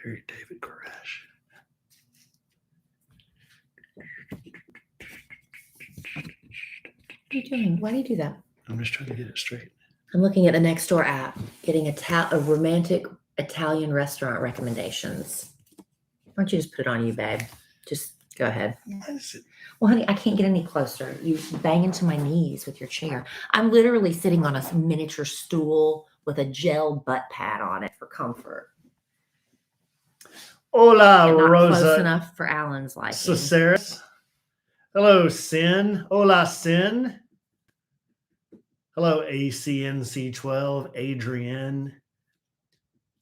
Larry David Koresh. What are you doing? Why do you do that? I'm just trying to get it straight. I'm looking at the Nextdoor app, getting a romantic Italian restaurant recommendations. Why don't you just put it on you, babe? Just go ahead. What is it? Well, honey, I can't get any closer. You bang into my knees with your chair. I'm literally sitting on a miniature stool with a gel butt pad on it for comfort. Hola, And not Rosa. close enough for Alan's liking. Caceres. Hello, Sin. Hola, Sin. Hello, ACNC12, Adrienne.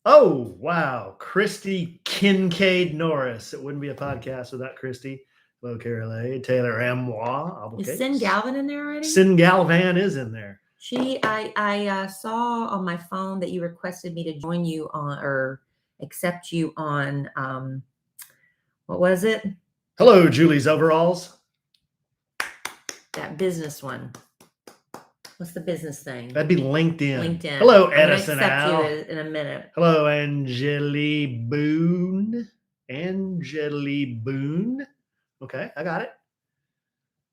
Oh, wow. Christy Kincaid Norris. It wouldn't be a podcast without Christy. Hello, Carol A. Taylor Amois. Is Sin Galvin in there already? Sin Galvan is in there. I saw on my phone that you requested me to join you on or accept you on what was it? Hello, Julie's Overalls. That business one. What's the business thing? That'd be LinkedIn. LinkedIn. Hello, I'm gonna Edison accept Al. you in a minute. Hello, Angeli Boone. Angeli Boone. Okay, I got it.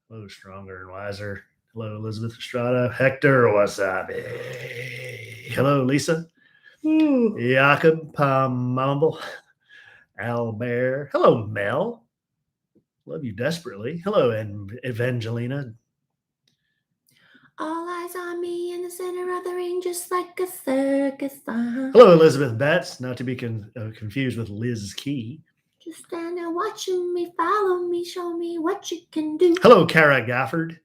Hello, Stronger and Wiser. Hello, Elizabeth Estrada. Hector Wasabi. Hello, Lisa. Jakob Mumble. Albert. Hello, Mel. Love you desperately. Hello, Evangelina. All eyes on me in the center of the ring, just like a circus. Hello, Elizabeth Betts. Not to be confused with Liz Key. Just stand there watching me, follow me, show me what you can do. Hello, Kara Gafford.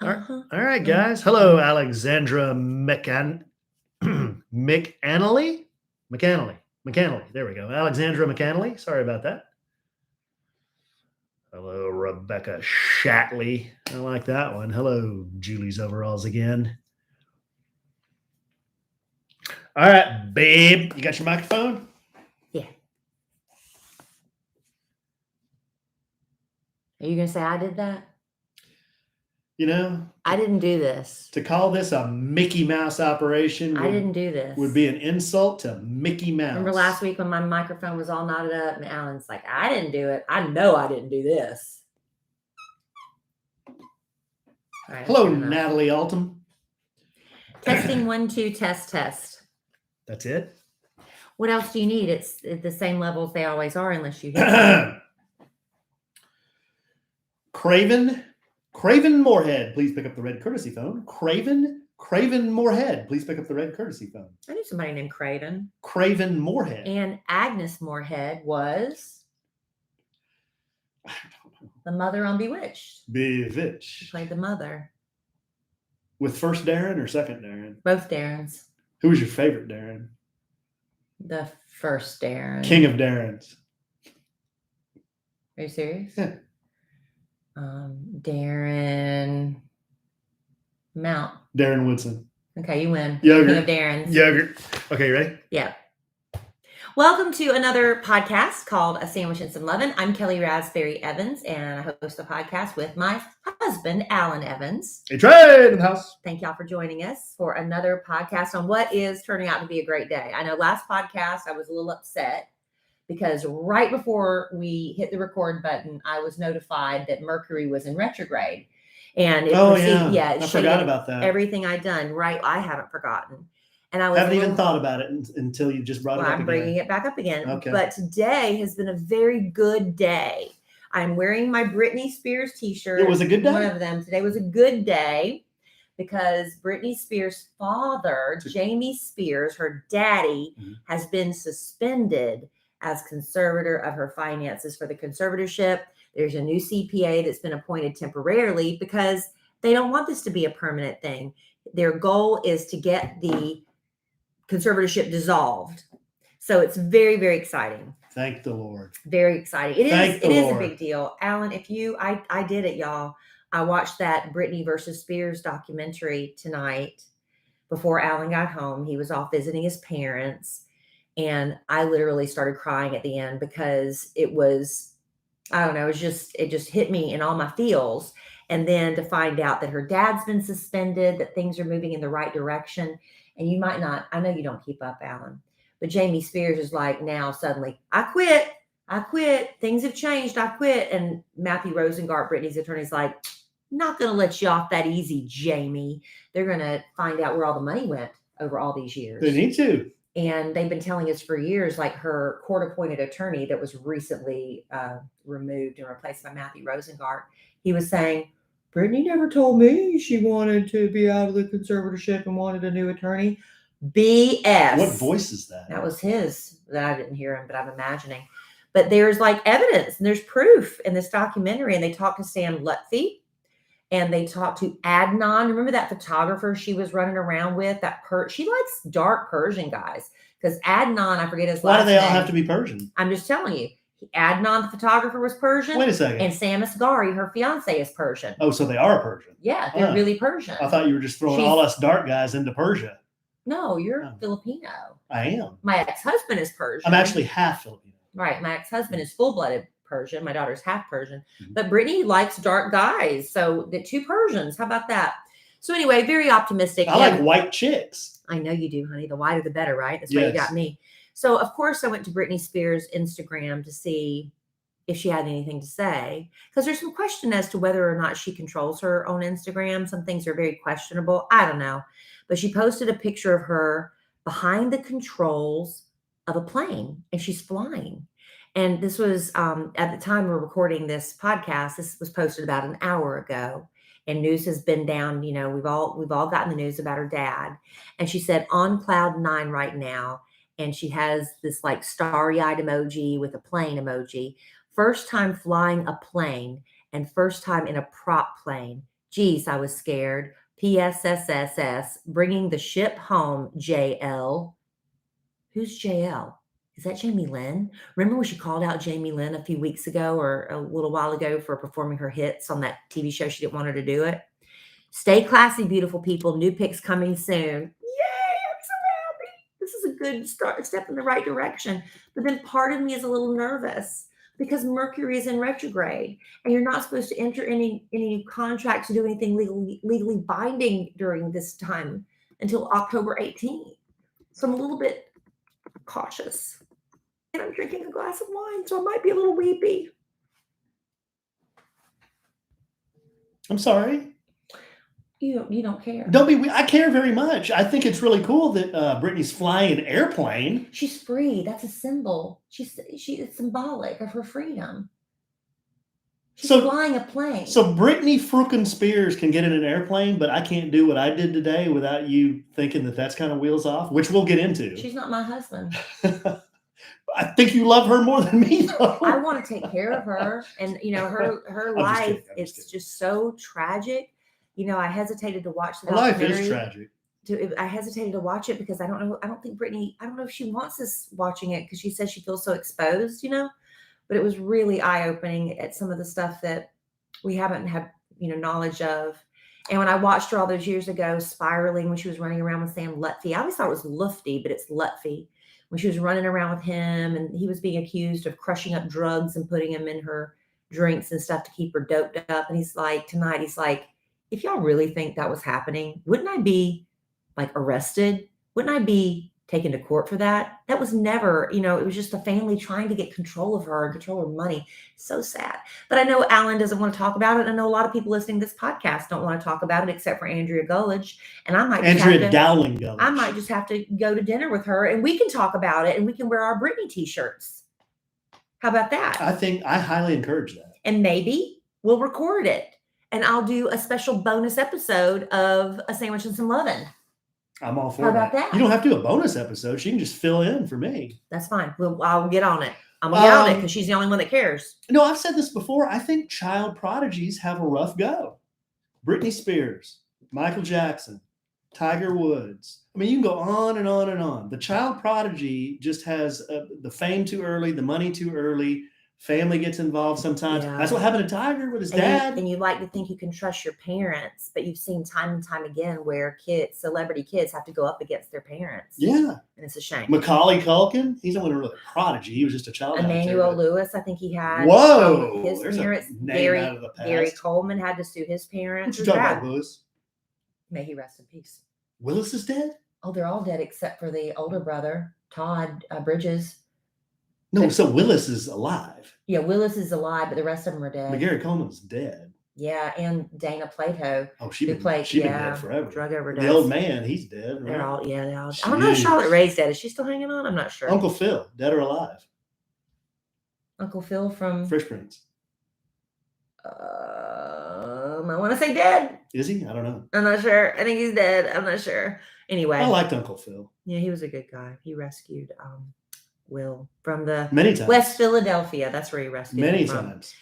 All right, guys. Hello, Alexandra McAnally. McAnally. There we go. Alexandra McAnally. Sorry about that. Hello, Rebecca Shatley. I like that one. Hello, Julie's Overalls again. All right, babe. You got your microphone? Yeah. Are you going to say I did that? You know, I didn't do this. To call this a Mickey Mouse operation I didn't do this. Would be an insult to Mickey Mouse. Remember last week when my microphone was all knotted up and Alan's like, I didn't do it. I know I didn't do this. Right, hello, Natalie Altum. Testing 1, 2, test. That's it? What else do you need? It's at the same levels they always are unless you hit it. Craven Moorhead, please pick up the red courtesy phone. Craven Moorhead, please pick up the red courtesy phone. I knew somebody named Craven. Craven Moorhead. And Agnes Moorhead was the mother on Bewitched. She played the mother. With first Darren or second Darren? Both Darrens. Who was your favorite Darren? The first Darren. King of Darrens. Are you serious? Yeah. Darren Mount. Darren Woodson. Okay, you win. Yogurt. King of Darren's. Yogurt. Okay, ready? Yeah. Welcome to another podcast called A Sandwich and Some Lovin'. I'm Kellie Rasberry Evans, and I host a podcast with my husband, Alan Evans. Hey, Trey in the house. Thank y'all for joining us for another podcast on what is turning out to be a great day. I know last podcast I was a little upset because right before we hit the record button, I was notified that Mercury was in retrograde. And it I forgot about that. Everything I'd done, right? I haven't forgotten. And I haven't even thought about it until you just brought it up again. I'm bringing it back up again. Okay. But today has been a very good day. I'm wearing my Britney Spears t-shirt. It was a good day? One of them. Today was a good day because Britney Spears' father, Jamie Spears, her daddy, has been suspended as conservator of her finances for the conservatorship. There's a new CPA that's been appointed temporarily because they don't want this to be a permanent thing. Their goal is to get the conservatorship dissolved. So it's very, very exciting. Thank the Lord. Very exciting. It is a big deal. Alan, I did it, y'all. I watched that Britney versus Spears documentary tonight before Alan got home. He was off visiting his parents. And I literally started crying at the end because it was, I don't know, it just hit me in all my feels. And then to find out that her dad's been suspended, that things are moving in the right direction. And you might not, I know you don't keep up, Alan, But Jamie Spears is like now suddenly, I quit. Things have changed. I quit. And Matthew Rosengart, Brittany's attorney's like, not going to let you off that easy, Jamie. They're going to find out where all the money went over all these years. They need to. And they've been telling us for years, like her court-appointed attorney that was recently removed and replaced by Matthew Rosengart, he was saying, Brittany never told me she wanted to be out of the conservatorship and wanted a new attorney. BS. What voice is that? That was his. That I didn't hear him, but I'm imagining. But there's like evidence and there's proof in this documentary. And they talked to Sam Lutfi and they talked to Adnan. Remember that photographer she was running around with? She likes dark Persian guys because Adnan, I forget his last name. Why do they all have to be Persian? I'm just telling you. Adnan, the photographer, was Persian. Wait a second. And Sam Asghari, her fiance, is Persian. Oh, so they are Persian. Yeah, they're really Persian. I thought you were just throwing all us dark guys into Persia. No, you're Filipino. I am. My ex-husband is Persian. I'm actually half Filipino. Right. My ex-husband is full-blooded Persian. My daughter's half Persian. Mm-hmm. But Brittany likes dark guys. So the two Persians. How about that? So anyway, very optimistic. I like white chicks. I know you do, honey. The whiter the better, right? That's why you got me. So of course I went to Britney Spears' Instagram to see if she had anything to say. Because there's some question as to whether or not she controls her own Instagram. Some things are very questionable. I don't know. But she posted a picture of her behind the controls of a plane and she's flying. And this was at the time we're recording this podcast, this was posted about an hour ago. And news has been down, you know, we've all gotten the news about her dad. And she said on cloud 9 right now. And she has this like starry-eyed emoji with a plane emoji. First time flying a plane and first time in a prop plane. Geez, I was scared. PSSSS, bringing the ship home, JL. Who's JL? Is that Jamie Lynn? Remember when she called out Jamie Lynn a few weeks ago or a little while ago for performing her hits on that TV show? She didn't want her to do it. Stay classy, beautiful people. New pics coming soon. Yay, I'm so happy. This is a good step in the right direction. But then part of me is a little nervous because Mercury is in retrograde and you're not supposed to enter any contracts to do anything legally binding during this time until October 18th. So I'm a little bit cautious. And I'm drinking a glass of wine, so I might be a little weepy. I'm sorry. You don't care. Don't be. I care very much. I think it's really cool that Britney's flying an airplane. She's free. That's a symbol. It's symbolic of her freedom. She's flying a plane. So Britney frickin' Spears can get in an airplane, but I can't do what I did today without you thinking that that's kind of wheels off, which we'll get into. She's not my husband. I think you love her more than me, though. I want to take care of her, and you know her life. It's just so tragic. You know, I hesitated to watch the documentary. Life is tragic. I hesitated to watch it because I don't know. I don't think Britney. I don't know if she wants us watching it because she says she feels so exposed. You know. But it was really eye-opening at some of the stuff that we haven't had, you know, knowledge of. And when I watched her all those years ago, spiraling when she was running around with Sam Lutfi, I always thought it was Lufty, but it's Lutfi. When she was running around with him and he was being accused of crushing up drugs and putting them in her drinks and stuff to keep her doped up. And he's like, tonight, he's like, if y'all really think that was happening, wouldn't I be like arrested? Wouldn't I be taken to court for that? That was never, you know, it was just a family trying to get control of her and control her money. So sad. But I know Alan doesn't want to talk about it. I know a lot of people listening to this podcast don't want to talk about it except for Andrea Gullidge. And I might Dowling Gullidge. I might just have to go to dinner with her and we can talk about it and we can wear our Britney t-shirts. How about that? I highly encourage that. And maybe we'll record it and I'll do a special bonus episode of A Sandwich and Some Lovin'. I'm all for How about that? You don't have to do a bonus episode. She can just fill in for me. That's fine. I'll get on it. I'm going to get on it because she's the only one that cares. No, I've said this before. I think child prodigies have a rough go. Britney Spears, Michael Jackson, Tiger Woods. I mean, you can go on and on and on. The child prodigy just has the fame too early, the money too early. Family gets involved sometimes. Yeah. That's what happened to Tiger with his dad. And you like to think you can trust your parents, but you've seen time and time again where celebrity kids have to go up against their parents. Yeah. And it's a shame. Macaulay Culkin, he's not really a prodigy. He was just a child actor. Emmanuel Lewis, I think he had. Whoa. His parents, Gary Coleman had to sue his parents. What you talking about, Lewis? May he rest in peace. Willis is dead? Oh, they're all dead except for the older brother. Todd Bridges. No, so Willis is alive. Yeah, Willis is alive, but the rest of them are dead. But Gary Coleman's dead. Yeah, and Dana Plato. Oh, she's been dead forever. Drug overdose. The old man, he's dead. Right? They're all I don't know if Charlotte Ray's dead. Is she still hanging on? I'm not sure. Uncle Phil, dead or alive? Uncle Phil from Fresh Prince. I want to say dead. Is he? I don't know. I'm not sure. I think he's dead. I'm not sure. Anyway. I liked Uncle Phil. Yeah, he was a good guy. He rescued Will from the many times. West Philadelphia. That's where he rescued him from. times.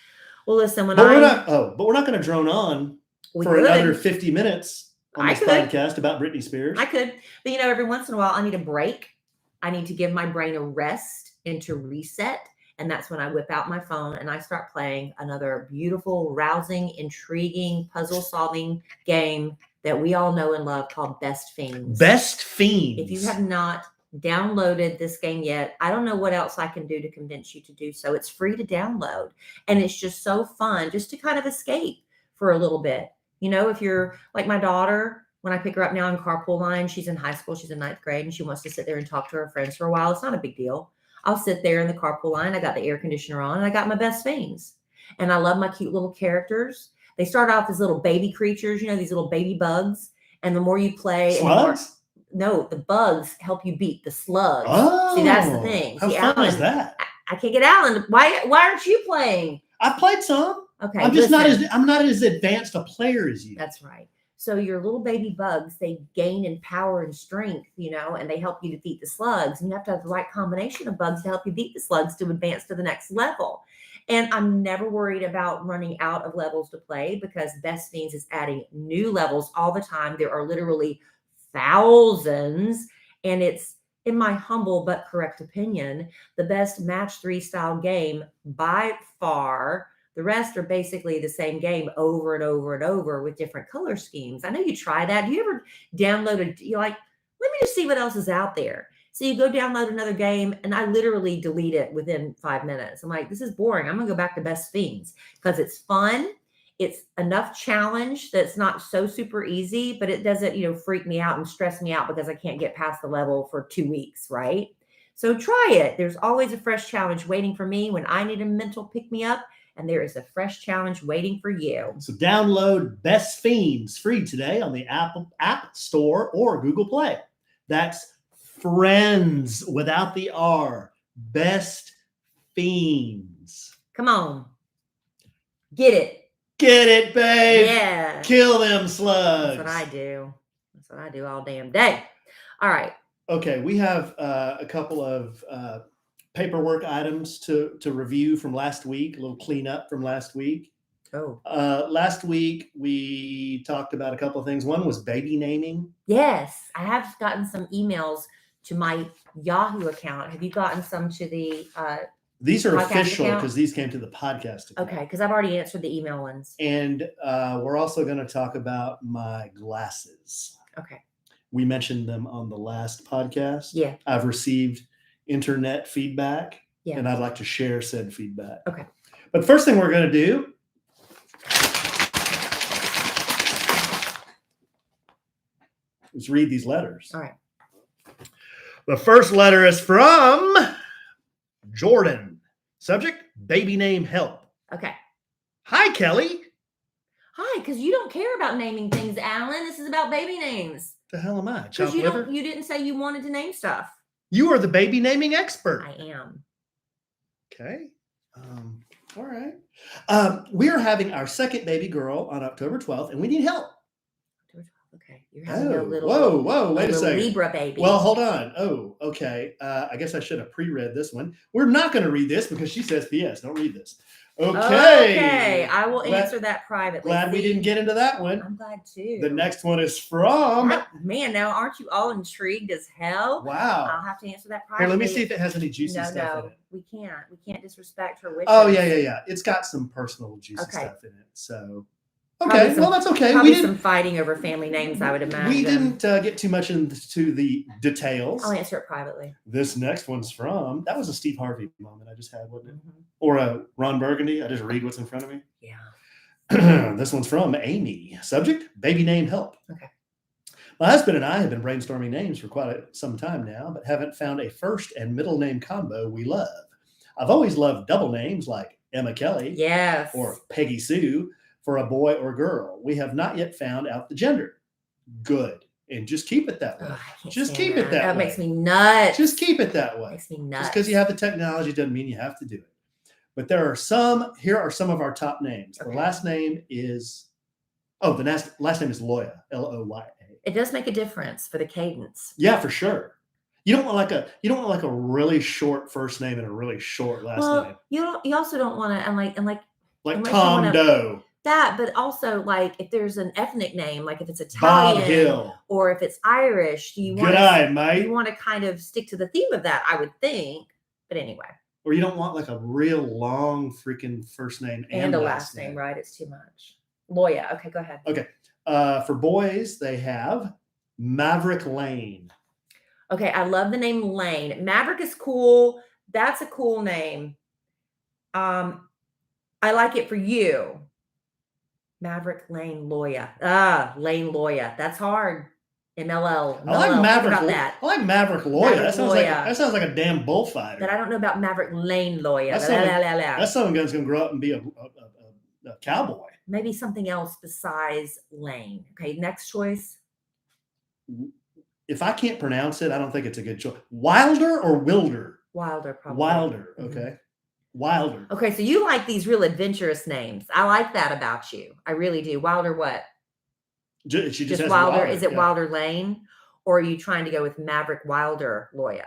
Well, listen, but we're not going to drone on for another 50 minutes on this podcast about Britney Spears. I could. But every once in a while I need a break. I need to give my brain a rest and to reset. And that's when I whip out my phone and I start playing another beautiful, rousing, intriguing, puzzle-solving game that we all know and love called Best Fiends. Best Fiends. If you have not downloaded this game yet, I don't know what else I can do to convince you to do so. It's free to download. And it's just so fun just to kind of escape for a little bit. If you're like my daughter, when I pick her up now in carpool line, she's in high school, she's in 9th grade, and she wants to sit there and talk to her friends for a while. It's not a big deal. I'll sit there in the carpool line. I got the air conditioner on and I got my Best Fiends. And I love my cute little characters. They start off as little baby creatures, these little baby bugs. And the more you play, slugs? No, the bugs help you beat the slugs. Oh, see, that's the thing. How see, fun Alan, is that? I can't get Alan. Why aren't you playing? I've played some. Okay. I'm not as advanced a player as you. That's right. So your little baby bugs, they gain in power and strength, and they help you defeat the slugs. And you have to have the right combination of bugs to help you beat the slugs to advance to the next level. And I'm never worried about running out of levels to play because Best Fiends is adding new levels all the time. There are literally thousands. And it's, in my humble but correct opinion, the best match 3 style game by far. The rest are basically the same game over and over and over with different color schemes. I know you try that. Do you ever download you're like, let me just see what else is out there. So you go download another game and I literally delete it within 5 minutes. I'm like, this is boring. I'm going to go back to Best Fiends because it's fun. It's enough challenge that's not so super easy, but it doesn't, freak me out and stress me out because I can't get past the level for 2 weeks, right? So try it. There's always a fresh challenge waiting for me when I need a mental pick-me-up. And there is a fresh challenge waiting for you. So download Best Fiends free today on the Apple App Store or Google Play. That's Friends without the R. Best Fiends. Come on. Get it. Get it, babe. Yeah. Kill them slugs. That's what I do. That's what I do all damn day. All right. Okay, we have a couple of paperwork items to review from last week, a little cleanup from last week. Oh. Last week, we talked about a couple of things. One was baby naming. Yes, I have gotten some emails to my Yahoo account. Have you gotten some to the These are official because these came to the podcast account. Okay, because I've already answered the email ones. And we're also going to talk about my glasses. Okay. We mentioned them on the last podcast. Yeah. I've received internet feedback, yeah, and I'd like to share said feedback. Okay. But first thing we're going to do is read these letters. All right. The first letter is from Jordan. Subject, baby name help. Okay. Hi, Kelly. Hi, because you don't care about naming things, Alan. This is about baby names. The hell am I? Because you didn't say you wanted to name stuff. You are the baby naming expert. I am. Okay. All right. We are having our second baby girl on October 12th, and we need help. Okay. You're having a little. Whoa. Wait a second. Libra baby. Well, hold on. Oh, okay. I guess I should have pre-read this one. We're not going to read this because she says P.S. Don't read this. Okay. I will answer that privately. Glad we didn't get into that one. I'm glad too. The next one is from. Man, now aren't you all intrigued as hell? Wow. I'll have to answer that privately. Here, let me see if it has any juicy stuff in it. We can't disrespect her wishes. Oh, yeah. It's got some personal juicy stuff in it. So. Okay, that's okay. Probably some fighting over family names, I would imagine. We didn't get too much into the details. I'll answer it privately. This next one's from, that was a Steve Harvey moment I just had, wasn't it? Mm-hmm. Or a Ron Burgundy. I just read what's in front of me. Yeah. This one's from Amy. Subject, baby name help. Okay. My husband and I have been brainstorming names for some time now, but haven't found a first and middle name combo we love. I've always loved double names like Emma Kelly Yes. or Peggy Sue for a boy or girl. We have not yet found out the gender. Good. And just keep it that way. Just keep it that way. That makes me nuts. Just keep it that way. Makes me nuts. Just because you have the technology doesn't mean you have to do it. But here are some of our top names. Okay. The last name is, the last name is Loya, Loya. It does make a difference for the cadence. Yeah, for sure. You don't want like a really short first name and a really short last name. You also don't want to like Tom Doe. That, but also like if there's an ethnic name, like if it's Italian Bob Hill, or if it's Irish, you want to kind of stick to the theme of that, I would think. But anyway. Or you don't want like a real long freaking first name and a last name, right? It's too much. Loya. Okay, go ahead. Okay. For boys, they have Maverick Lane. Okay, I love the name Lane. Maverick is cool. That's a cool name. I like it for you. Maverick Lane Loya. Lane Loya. That's hard. MLL. I like Maverick. About that. I like Maverick Loya. That sounds like a damn bullfighter. But I don't know about Maverick Lane Loya. That's someone that's going to grow up and be a cowboy. Maybe something else besides Lane. Okay, next choice. If I can't pronounce it, I don't think it's a good choice. Wilder or Wilder? Wilder, probably. Wilder. Okay. Mm-hmm. Wilder. Okay, so you like these real adventurous names. I like that about you. I really do. Wilder what? She just has Wilder. Is it Wilder Lane? Or are you trying to go with Maverick Wilder Loya?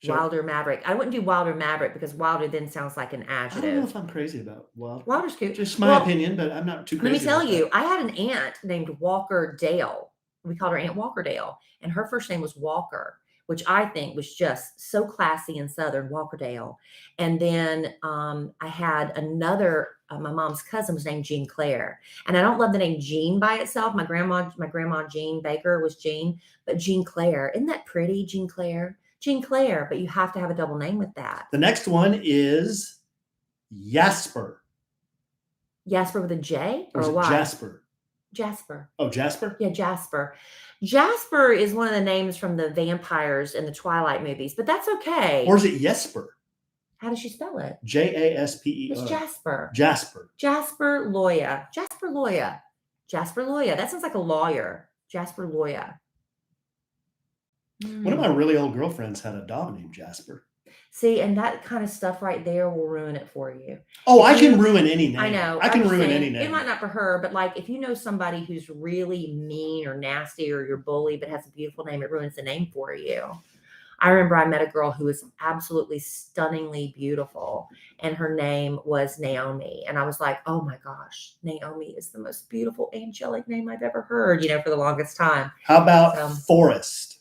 Wilder Maverick. I wouldn't do Wilder Maverick because Wilder then sounds like an adjective. I don't know if I'm crazy about Wilder. Wilder's cute. Just my opinion, but I'm not too crazy. Let me tell you, I had an aunt named Walker Dale. We called her Aunt Walker Dale. And her first name was Walker, which I think was just so classy and Southern, Walker Dale. And then I had another, my mom's cousin was named Jean Claire. And I don't love the name Jean by itself. My grandma Jean Baker was Jean, but Jean Claire. Isn't that pretty, Jean Claire? Jean Claire, but you have to have a double name with that. The next one is Jasper. Jasper with a J or a Y? Jasper. Oh, Jasper? Yeah, Jasper. Jasper is one of the names from the vampires in the Twilight movies, but that's okay. Or is it Jesper? How does she spell it? Jasper. It's Jasper. Jasper Loya. That sounds like a lawyer. Jasper Loya. One of my really old girlfriends had a dog named Jasper. See, and that kind of stuff right there will ruin it for you. Oh, I can ruin any name. I know. I can ruin any name. It might not for her, but like if you know somebody who's really mean or nasty or you're bully but has a beautiful name, it ruins the name for you. I remember I met a girl who was absolutely stunningly beautiful, and her name was Naomi. And I was like, oh my gosh, Naomi is the most beautiful, angelic name I've ever heard, for the longest time. How about Forrest?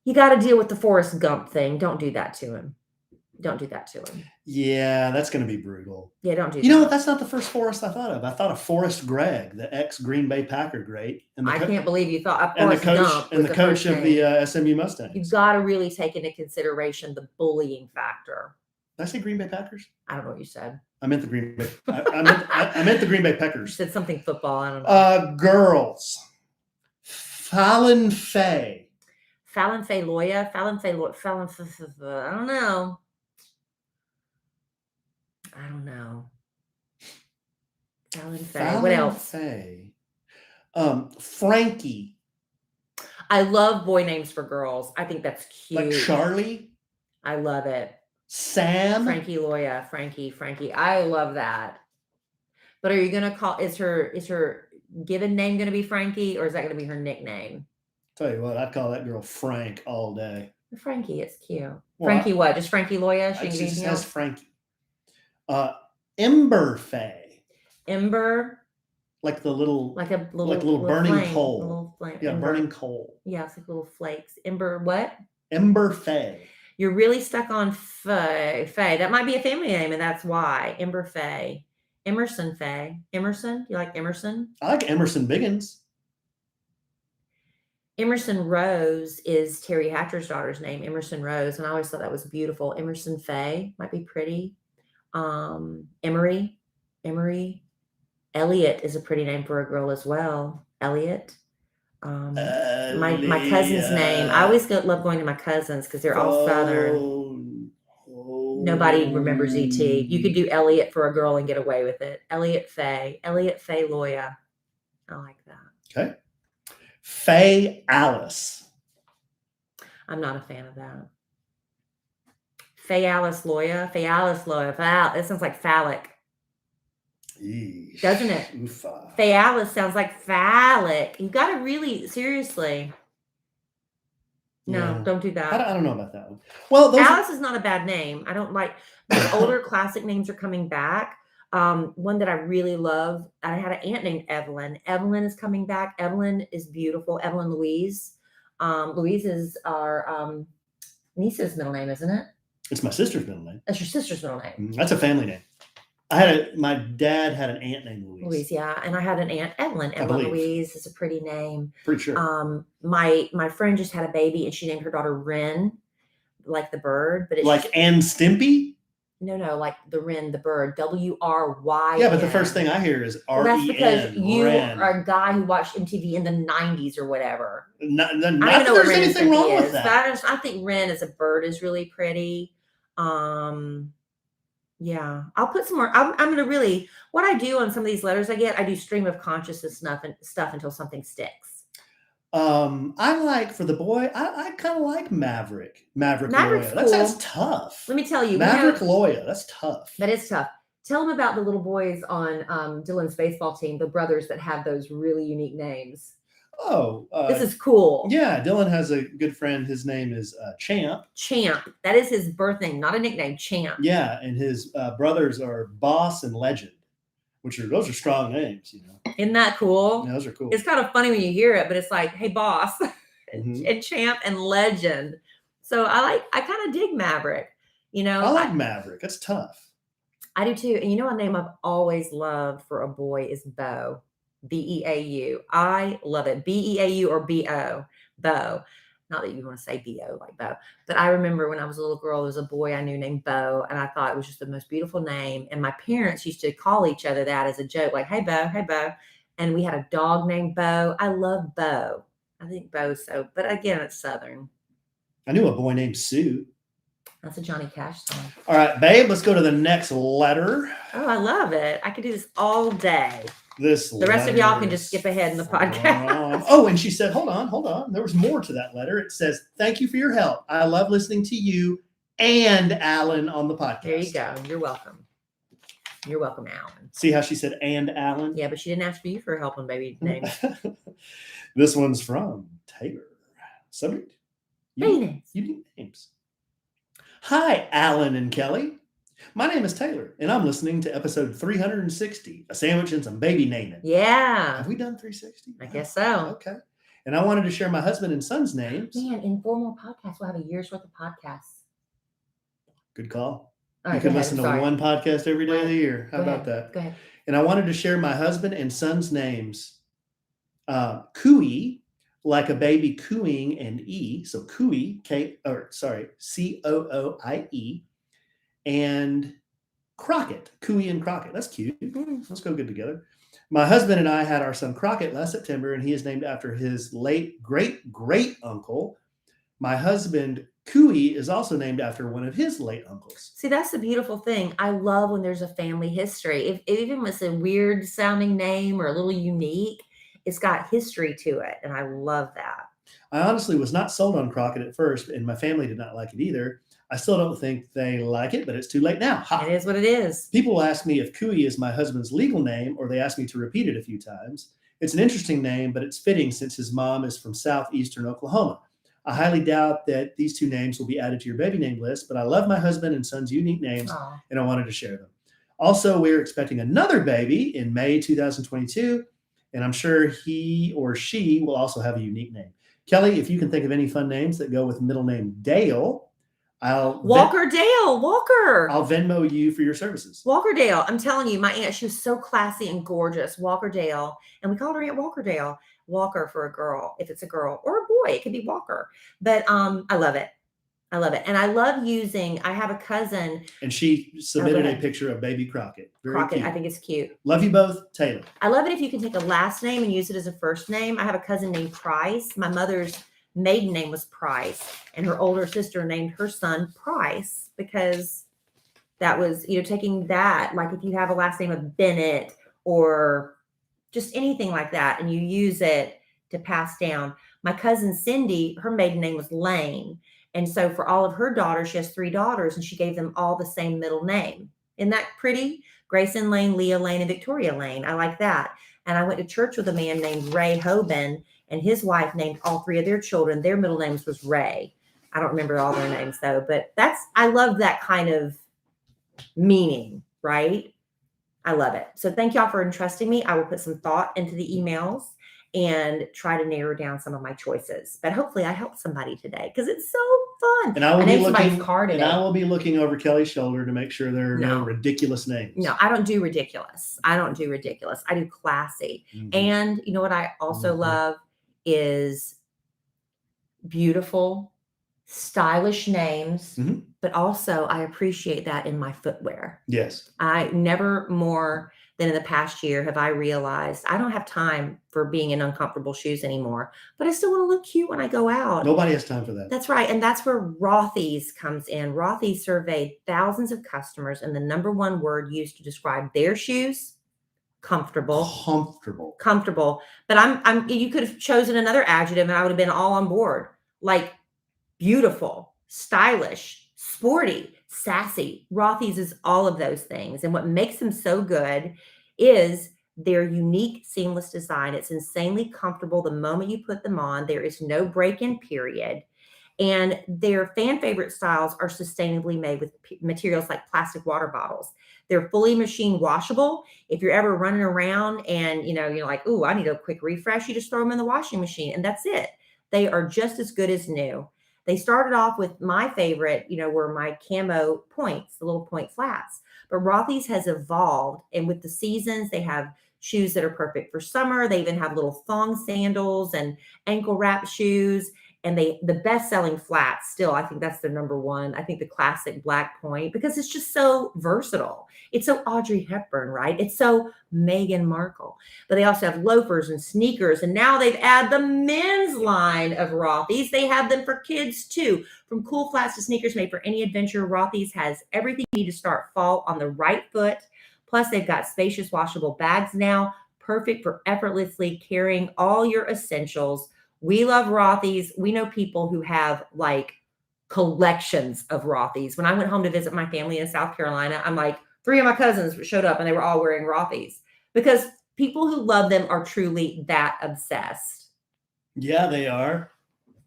You got to deal with the Forrest Gump thing. Don't do that to him. Yeah, that's going to be brutal. Yeah, don't do that. You know what? That's not the first Forrest I thought of. I thought of Forrest Gregg, the ex-Green Bay Packer great. I can't believe you thought of Forrest Gump. And the coach of the SMU Mustangs. You've got to really take into consideration the bullying factor. Did I say Green Bay Packers? I don't know what you said. I meant the Green Bay. I meant the Green Bay Packers. You said something football. I don't know. Girls. Fallon Faye. Fallon Faye Loya. I don't know. Fallon Faye. What else? Faye. Frankie. I love boy names for girls. I think that's cute. Like Charlie. I love it. Sam. Frankie Loya. Frankie. I love that. But are you gonna call? Is her given name gonna be Frankie, or is that gonna be her nickname? Tell you what, I'd call that girl Frank all day. Frankie, it's cute. Well, Frankie, what? Just Frankie Loya? She just has Frankie. Ember Faye. Ember. Like the little, like a little, like little burning flame, coal. Little flame. Yeah, Ember. burning coal. Yeah, it's like little flakes. Ember, what? Ember Faye. You're really stuck on Faye. That might be a family name, and that's why. Ember Faye. Emerson Faye. Emerson? You like Emerson? I like Emerson Biggins. Emerson Rose is Terry Hatcher's daughter's name, Emerson Rose, and I always thought that was beautiful. Emerson Faye might be pretty. Emery. Elliot is a pretty name for a girl as well. Elliot. My cousin's name. I always love going to my cousins because they're all Southern. Nobody remembers ET. You could do Elliot for a girl and get away with it. Elliot Faye. Elliot Faye Loya. I like that. Okay. Faye Alice. I'm not a fan of that. Faye Alice Loya. Faye Alice Loya. That sounds like phallic. Eesh. Doesn't it? Oofa. Faye Alice sounds like phallic. You got to really, seriously. No, Yeah. don't do that. I don't know about that one. Well, Alice is not a bad name. I don't like the older classic names are coming back. One that I really love. I had an aunt named Evelyn. Evelyn is coming back. Evelyn is beautiful. Evelyn Louise. Louise is our niece's middle name, isn't it? It's my sister's middle name. That's your sister's middle name. That's a family name. My dad had an aunt named Louise. Louise, yeah, and I had an aunt Evelyn. Evelyn Louise is a pretty name. Pretty sure. My friend just had a baby, and she named her daughter Wren, like the bird, but it's like Ann Stimpy. No, like the wren, the bird. WRY. Yeah, but the first thing I hear is REN. That's because you are a guy who watched MTV in the 90s or whatever. Not that there's anything wrong with that. But I think wren as a bird is really pretty. Yeah, I'll put some more. I'm going to really, what I do on some of these letters I get, I do stream of consciousness stuff until something sticks. I like, for the boy, I kind of like Maverick Loya. Cool. That's tough. Let me tell you. Maverick Loya, that's tough. That is tough. Tell them about the little boys on Dylan's baseball team, the brothers that have those really unique names. Oh, this is cool. Yeah, Dylan has a good friend. His name is Champ. Champ. That is his birth name, not a nickname. Champ. Yeah, and his brothers are Boss and Legend, those are strong names, you know. Isn't that cool? Yeah, those are cool. It's kind of funny when you hear it, but it's like, hey, Boss, and Champ and Legend. So I kind of dig Maverick. You know, I like Maverick. That's tough. I do too. And you know, a name I've always loved for a boy is Beau. Beau. I love it. Beau or Bo. Bo. Not that you want to say Bo like Bo, but I remember when I was a little girl, there was a boy I knew named Bo, and I thought it was just the most beautiful name. And my parents used to call each other that as a joke, like, hey, Bo, hey, Bo. And we had a dog named Bo. I love Bo. I think Bo's but again, it's Southern. I knew a boy named Sue. That's a Johnny Cash song. All right, babe, let's go to the next letter. Oh, I love it. I could do this all day. The rest of y'all can just skip ahead in the podcast. Oh, and she said, hold on. There was more to that letter. It says, thank you for your help. I love listening to you and Alan on the podcast. There you go. You're welcome. You're welcome, Alan. See how she said and Alan? Yeah, but she didn't ask for you for help on baby names. This one's from Taylor. Subject? You need names. Hi, Alan and Kelly. My name is Taylor, and I'm listening to episode 360, a sandwich and some baby naming. Yeah. Have we done 360? I guess so. Okay. And I wanted to share my husband and son's names. Man, in 4 more podcasts, we'll have a year's worth of podcasts. Good call. All right, you can listen to one podcast every day of the year. How about that? Go ahead. And I wanted to share my husband and son's names. Cooey, like a baby cooing, and E. So Cooey, Cooie. And Crockett, Cooey and Crockett. That's cute. Let's go good together. My husband and I had our son Crockett last September, and he is named after his late great uncle. My husband Cooey is also named after one of his late uncles. See, that's the beautiful thing. I love when there's a family history. If even it's a weird sounding name or a little unique, it's got history to it, and I love that. I honestly was not sold on Crockett at first, and my family did not like it either. I still don't think they like it, but it's too late now. Ha. It is what it is. People ask me if Cooey is my husband's legal name, or they ask me to repeat it a few times. It's an interesting name, but it's fitting since his mom is from southeastern Oklahoma. I highly doubt that these two names will be added to your baby name list, but I love my husband and son's unique names, and I wanted to share them. Also, we're expecting another baby in May 2022, and I'm sure he or she will also have a unique name. Kelly, if you can think of any fun names that go with middle name Dale, Walker. I'll Venmo you for your services. Walker Dale. I'm telling you, my aunt, she was so classy and gorgeous. Walker Dale. And we called her Aunt Walker Dale. Walker for a girl, if it's a girl, or a boy, it could be Walker. But I love it. I love it. And I love using, I have a cousin, And she submitted a ahead. picture of baby Crockett. Very Crockett. cute. I think it's cute. Love you both, Taylor. I love it if you can take a last name and use it as a first name. I have a cousin named Price. My mother's maiden name was Price, and her older sister named her son Price because that was, taking that, like if you have a last name of Bennett or just anything like that, and you use it to pass down. My cousin Cindy, her maiden name was Lane. And so for all of her daughters, she has 3 daughters, and she gave them all the same middle name. Isn't that pretty? Grayson Lane, Leah Lane, and Victoria Lane. I like that. And I went to church with a man named Ray Hoban, and his wife named all 3 of their children. Their middle names was Ray. I don't remember all their names though, but I love that kind of meaning, right? I love it. So thank y'all for entrusting me. I will put some thought into the emails and try to narrow down some of my choices. But hopefully I helped somebody today because it's so fun. And I will named somebody's car today. And I will be looking over Kelly's shoulder to make sure there are no ridiculous names. No, I don't do ridiculous. I do classy. Mm-hmm. And you know what I also love is beautiful, stylish names, but also I appreciate that in my footwear. Yes. I never more than in the past year have I realized I don't have time for being in uncomfortable shoes anymore, but I still want to look cute when I go out. Nobody has time for that. That's right. And that's where Rothy's comes in. Rothy's surveyed thousands of customers, and the number one word used to describe their shoes, comfortable. Comfortable. But you could have chosen another adjective and I would have been all on board. Like beautiful, stylish, sporty, sassy. Rothy's is all of those things. And what makes them so good is their unique seamless design. It's insanely comfortable the moment you put them on. There is no break-in period. And their fan favorite styles are sustainably made with materials like plastic water bottles. They're fully machine washable. If you're ever running around and you're like, ooh, I need a quick refresh, you just throw them in the washing machine and that's it. They are just as good as new. They started off with my favorite, were my camo points, the little point flats. But Rothy's has evolved, and with the seasons, they have shoes that are perfect for summer. They even have little thong sandals and ankle wrap shoes. And the best-selling flats still, I think that's the number one. I think the classic black point, because it's just so versatile. It's so Audrey Hepburn, right? It's so Meghan Markle. But they also have loafers and sneakers. And now they've added the men's line of Rothy's. They have them for kids too. From cool flats to sneakers made for any adventure, Rothy's has everything you need to start fall on the right foot. Plus, they've got spacious washable bags now, perfect for effortlessly carrying all your essentials. We love Rothy's. We know people who have like collections of Rothy's. When I went home to visit my family in South Carolina, I'm like, 3 of my cousins showed up and they were all wearing Rothy's because people who love them are truly that obsessed. Yeah, they are.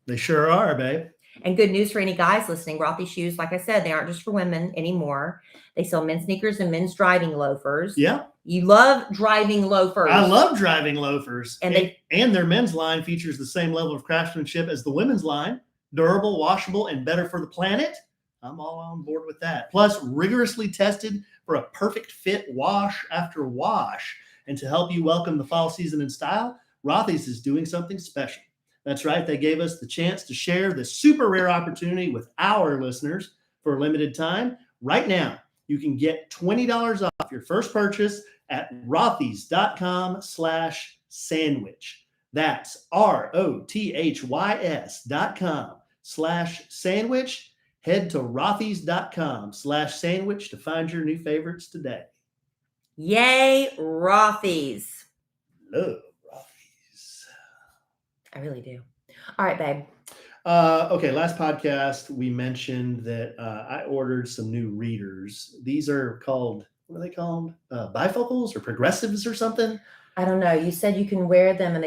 They sure are, babe. And good news for any guys listening, Rothy's shoes, like I said, they aren't just for women anymore. They sell men's sneakers and men's driving loafers. Yeah. You love driving loafers. I love driving loafers. And their men's line features the same level of craftsmanship as the women's line. Durable, washable, and better for the planet. I'm all on board with that. Plus, rigorously tested for a perfect fit wash after wash. And to help you welcome the fall season in style, Rothy's is doing something special. That's right. They gave us the chance to share this super rare opportunity with our listeners for a limited time. Right now, you can get $20 off your first purchase at rothys.com/sandwich. That's ROTHYS.com/sandwich. Head to rothys.com/sandwich to find your new favorites today. Yay, Rothy's. Love Rothy's. I really do. All right, babe. Okay, last podcast, we mentioned that I ordered some new readers. These are called, what are they called? Bifocals or progressives or something? I don't know. You said you can wear them and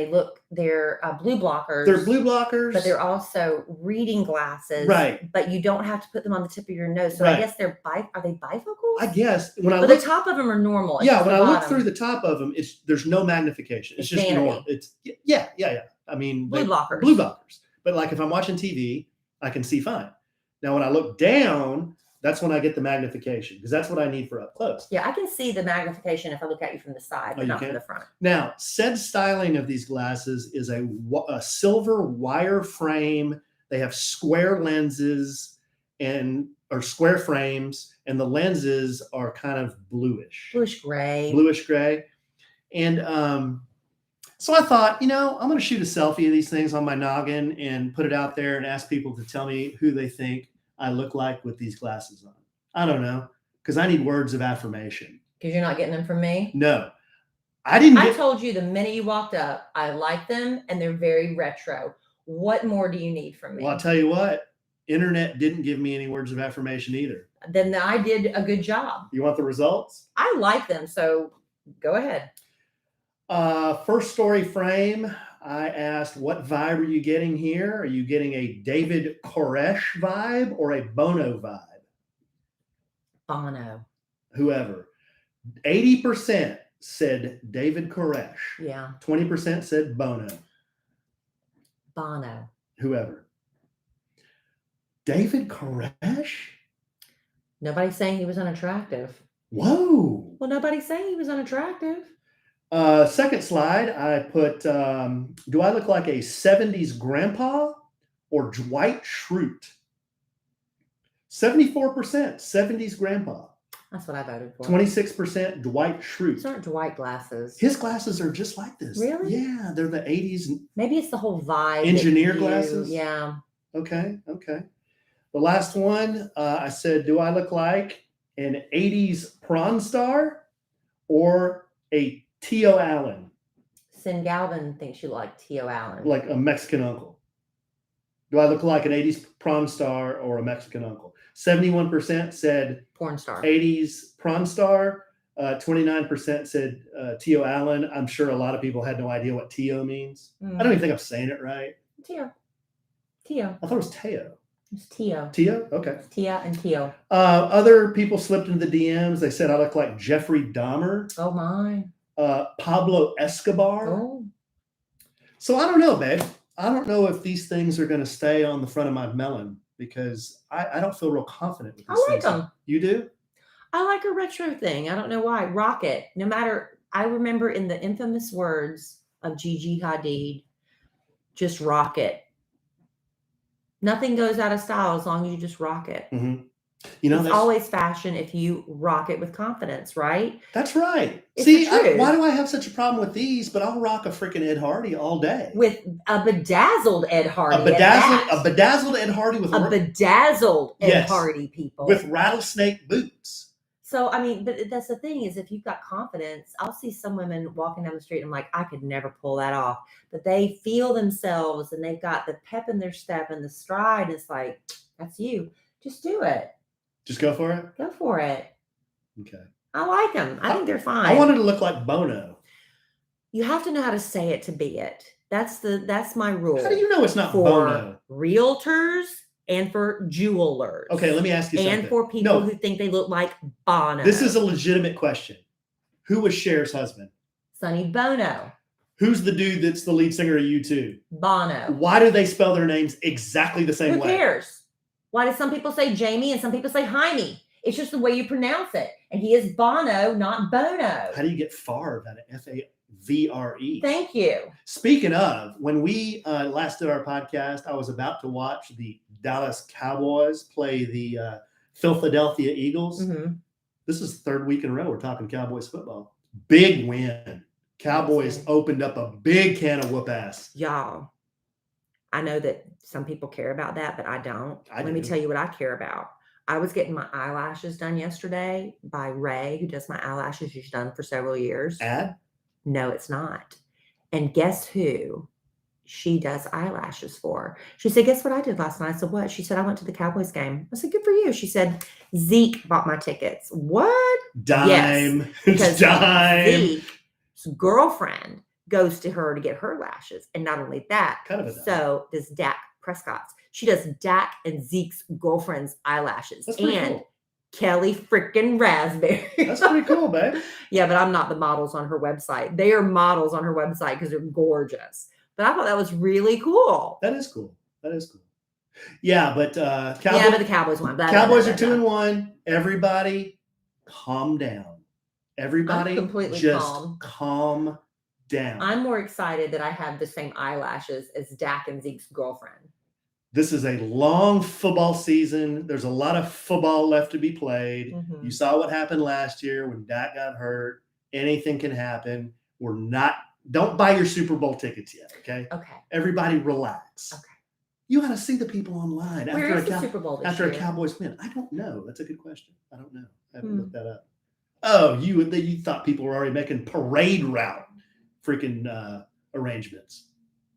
they're blue blockers. They're blue blockers. But they're also reading glasses. Right. But you don't have to put them on the tip of your nose. So right. I guess are they bifocals? I guess. The top of them are normal. Yeah, when I look through the top of them, there's no magnification. It's just vanity. normal. Yeah. I mean, blue blockers. Blue blockers. But like if I'm watching TV, I can see fine. Now, when I look down, that's when I get the magnification because that's what I need for up close. Yeah, I can see the magnification if I look at you from the side, but not from the front. Now, said styling of these glasses is a silver wire frame. They have square lenses. and or square frames, and the lenses are kind of bluish gray. And so I thought, I'm going to shoot a selfie of these things on my noggin and put it out there and ask people to tell me who they think I look like with these glasses on. I don't know, because I need words of affirmation. Because you're not getting them from me? No. I told you the minute you walked up, I like them and they're very retro. What more do you need from me? Well, I'll tell you what, internet didn't give me any words of affirmation either. Then I did a good job. You want the results? I like them, so go ahead. First story frame, I asked, what vibe are you getting here? Are you getting a David Koresh vibe or a Bono vibe? Bono. Whoever. 80% said David Koresh. Yeah. 20% said Bono. Bono. Whoever. David Koresh? Nobody's saying he was unattractive. Whoa. Well, nobody's saying he was unattractive. Second slide, I put, do I look like a 70s grandpa or Dwight Schrute? 74% 70s grandpa. That's what I voted for. 26% Dwight Schrute. These aren't Dwight glasses. His glasses are just like this. Really? Yeah, they're the 80s. Maybe it's the whole vibe. Engineer glasses? Yeah. Okay. The last one, I said, do I look like an 80s prawn star or a T.O. Allen? Sin Galvin thinks you like T.O. Allen. Like a Mexican uncle. Do I look like an 80s prawn star or a Mexican uncle? 71% said porn star. 80s prawn star. 29% said T.O. Allen. I'm sure a lot of people had no idea what T.O. means. I don't even think I'm saying it right. T.O. I thought it was Teo. It's T.O. T.O.? Okay. Tia and T.O. Other people slipped into the DMs. They said I look like Jeffrey Dahmer. Oh, my. Pablo Escobar. Oh. So I don't know, babe. I don't know if these things are going to stay on the front of my melon because I don't feel real confident with these I like things. them. You do? I like a retro thing. I don't know why. Rock it. No matter, I remember in the infamous words of Gigi Hadid, just rock it. Nothing goes out of style as long as you just rock it. Mm-hmm. It's always fashion if you rock it with confidence, right? That's right. It's See, the truth. why do I have such a problem with these? But I'll rock a freaking Ed Hardy all day. With a bedazzled Ed Hardy. A bedazzled Ed Hardy with bedazzled Ed Hardy, people. With rattlesnake boots. So, I mean, but that's the thing is if you've got confidence, I'll see some women walking down the street and I'm like, I could never pull that off. But they feel themselves and they've got the pep in their step and the stride. It's like, that's you. Just do it. Just go for it? Go for it. Okay. I like them. I think they're fine. I wanted to look like Bono. You have to know how to say it to be it. That's my rule. How do you know it's not for Bono? Realtors and for jewelers. Okay, let me ask you something. And for people who think they look like Bono. This is a legitimate question. Who was Cher's husband? Sonny Bono. Who's the dude that's the lead singer of U2? Bono. Why do they spell their names exactly the same way? Who cares? Why do some people say Jamie and some people say Jaime? It's just the way you pronounce it. And he is Bono, not Bono. How do you get Favre out of Favre? Thank you. Speaking of, when we last did our podcast, I was about to watch the Dallas Cowboys play the Philadelphia Eagles. Mm-hmm. This is the third week in a row we're talking Cowboys football. Big win. Cowboys opened up a big can of whoop ass. Y'all, I know that some people care about that, but I don't. Let me tell you what I care about. I was getting my eyelashes done yesterday by Ray, who does my eyelashes. She's done for several years. Ad? No, it's not. And guess who she does eyelashes for? She said, guess what I did last night? I said, what? She said, I went to the Cowboys game. I said, good for you. She said, Zeke bought my tickets. What? Dime. Yes, because dime. Zeke's girlfriend goes to her to get her lashes. And not only that, so does Dak Prescott's. She does Dak and Zeke's girlfriend's eyelashes. That's pretty cool. Kellie freaking Rasberry. That's pretty cool, babe. Yeah, but I'm not the models on her website. They are models on her website because they're gorgeous. But I thought that was really cool. That is cool. Yeah, but the Cowboys won. Cowboys are 2-1. Everybody, calm down. Everybody, I'm completely calm down. I'm more excited that I have the same eyelashes as Dak and Zeke's girlfriend. This is a long football season. There's a lot of football left to be played. Mhm. You saw what happened last year when Dak got hurt. Anything can happen. Don't buy your Super Bowl tickets yet, okay? Okay. Everybody relax. Okay. You ought to see the people online Where is the Super Bowl this after year? a Cowboys win. I don't know. That's a good question. I don't know. I haven't looked that up. Oh, you thought people were already making parade route freaking arrangements.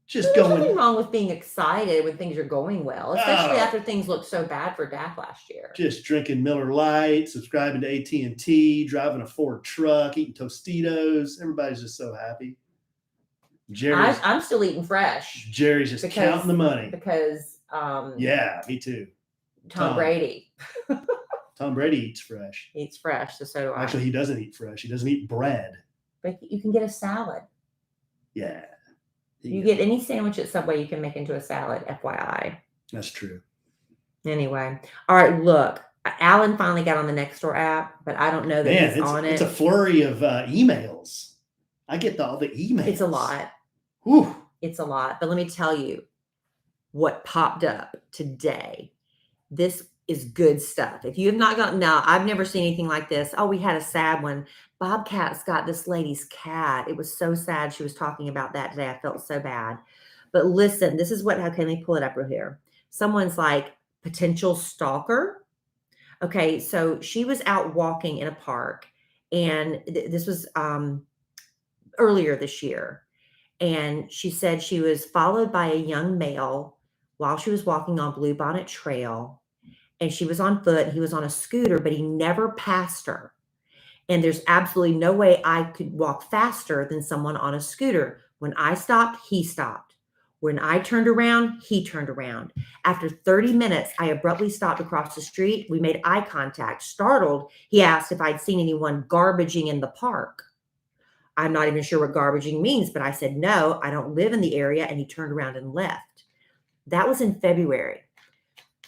Just There's going. nothing wrong with being excited when things are going well, especially after things looked so bad for Dak last year. Just drinking Miller Lite, subscribing to AT&T, driving a Ford truck, eating Tostitos. Everybody's just so happy. I'm still eating fresh. Jerry's just counting the money. Because yeah, me too. Tom Brady. Tom Brady eats fresh. He eats fresh, so do I. Actually, he doesn't eat fresh. He doesn't eat bread. But you can get a salad. Yeah. You get any sandwich at Subway you can make into a salad, FYI. That's true. Anyway. All right, look. Alan finally got on the Nextdoor app, but I don't know that he's on it. It's a flurry of emails. I get all the emails. It's a lot. Whew. It's a lot. But let me tell you what popped up today. This is good stuff. If you have not gotten, now I've never seen anything like this. Oh, we had a sad one. Bobcats got this lady's cat. It was so sad. She was talking about that today. I felt so bad. But listen, this is what, how can we pull it up right here? Someone's like, potential stalker. Okay, so she was out walking in a park, and this was earlier this year. And she said she was followed by a young male while she was walking on Bluebonnet Trail. And she was on foot. He was on a scooter, but he never passed her. And there's absolutely no way I could walk faster than someone on a scooter. When I stopped, he stopped. When I turned around, he turned around. After 30 minutes, I abruptly stopped across the street. We made eye contact. Startled, he asked if I'd seen anyone garbaging in the park. I'm not even sure what garbaging means, but I said, no, I don't live in the area. And he turned around and left. That was in February.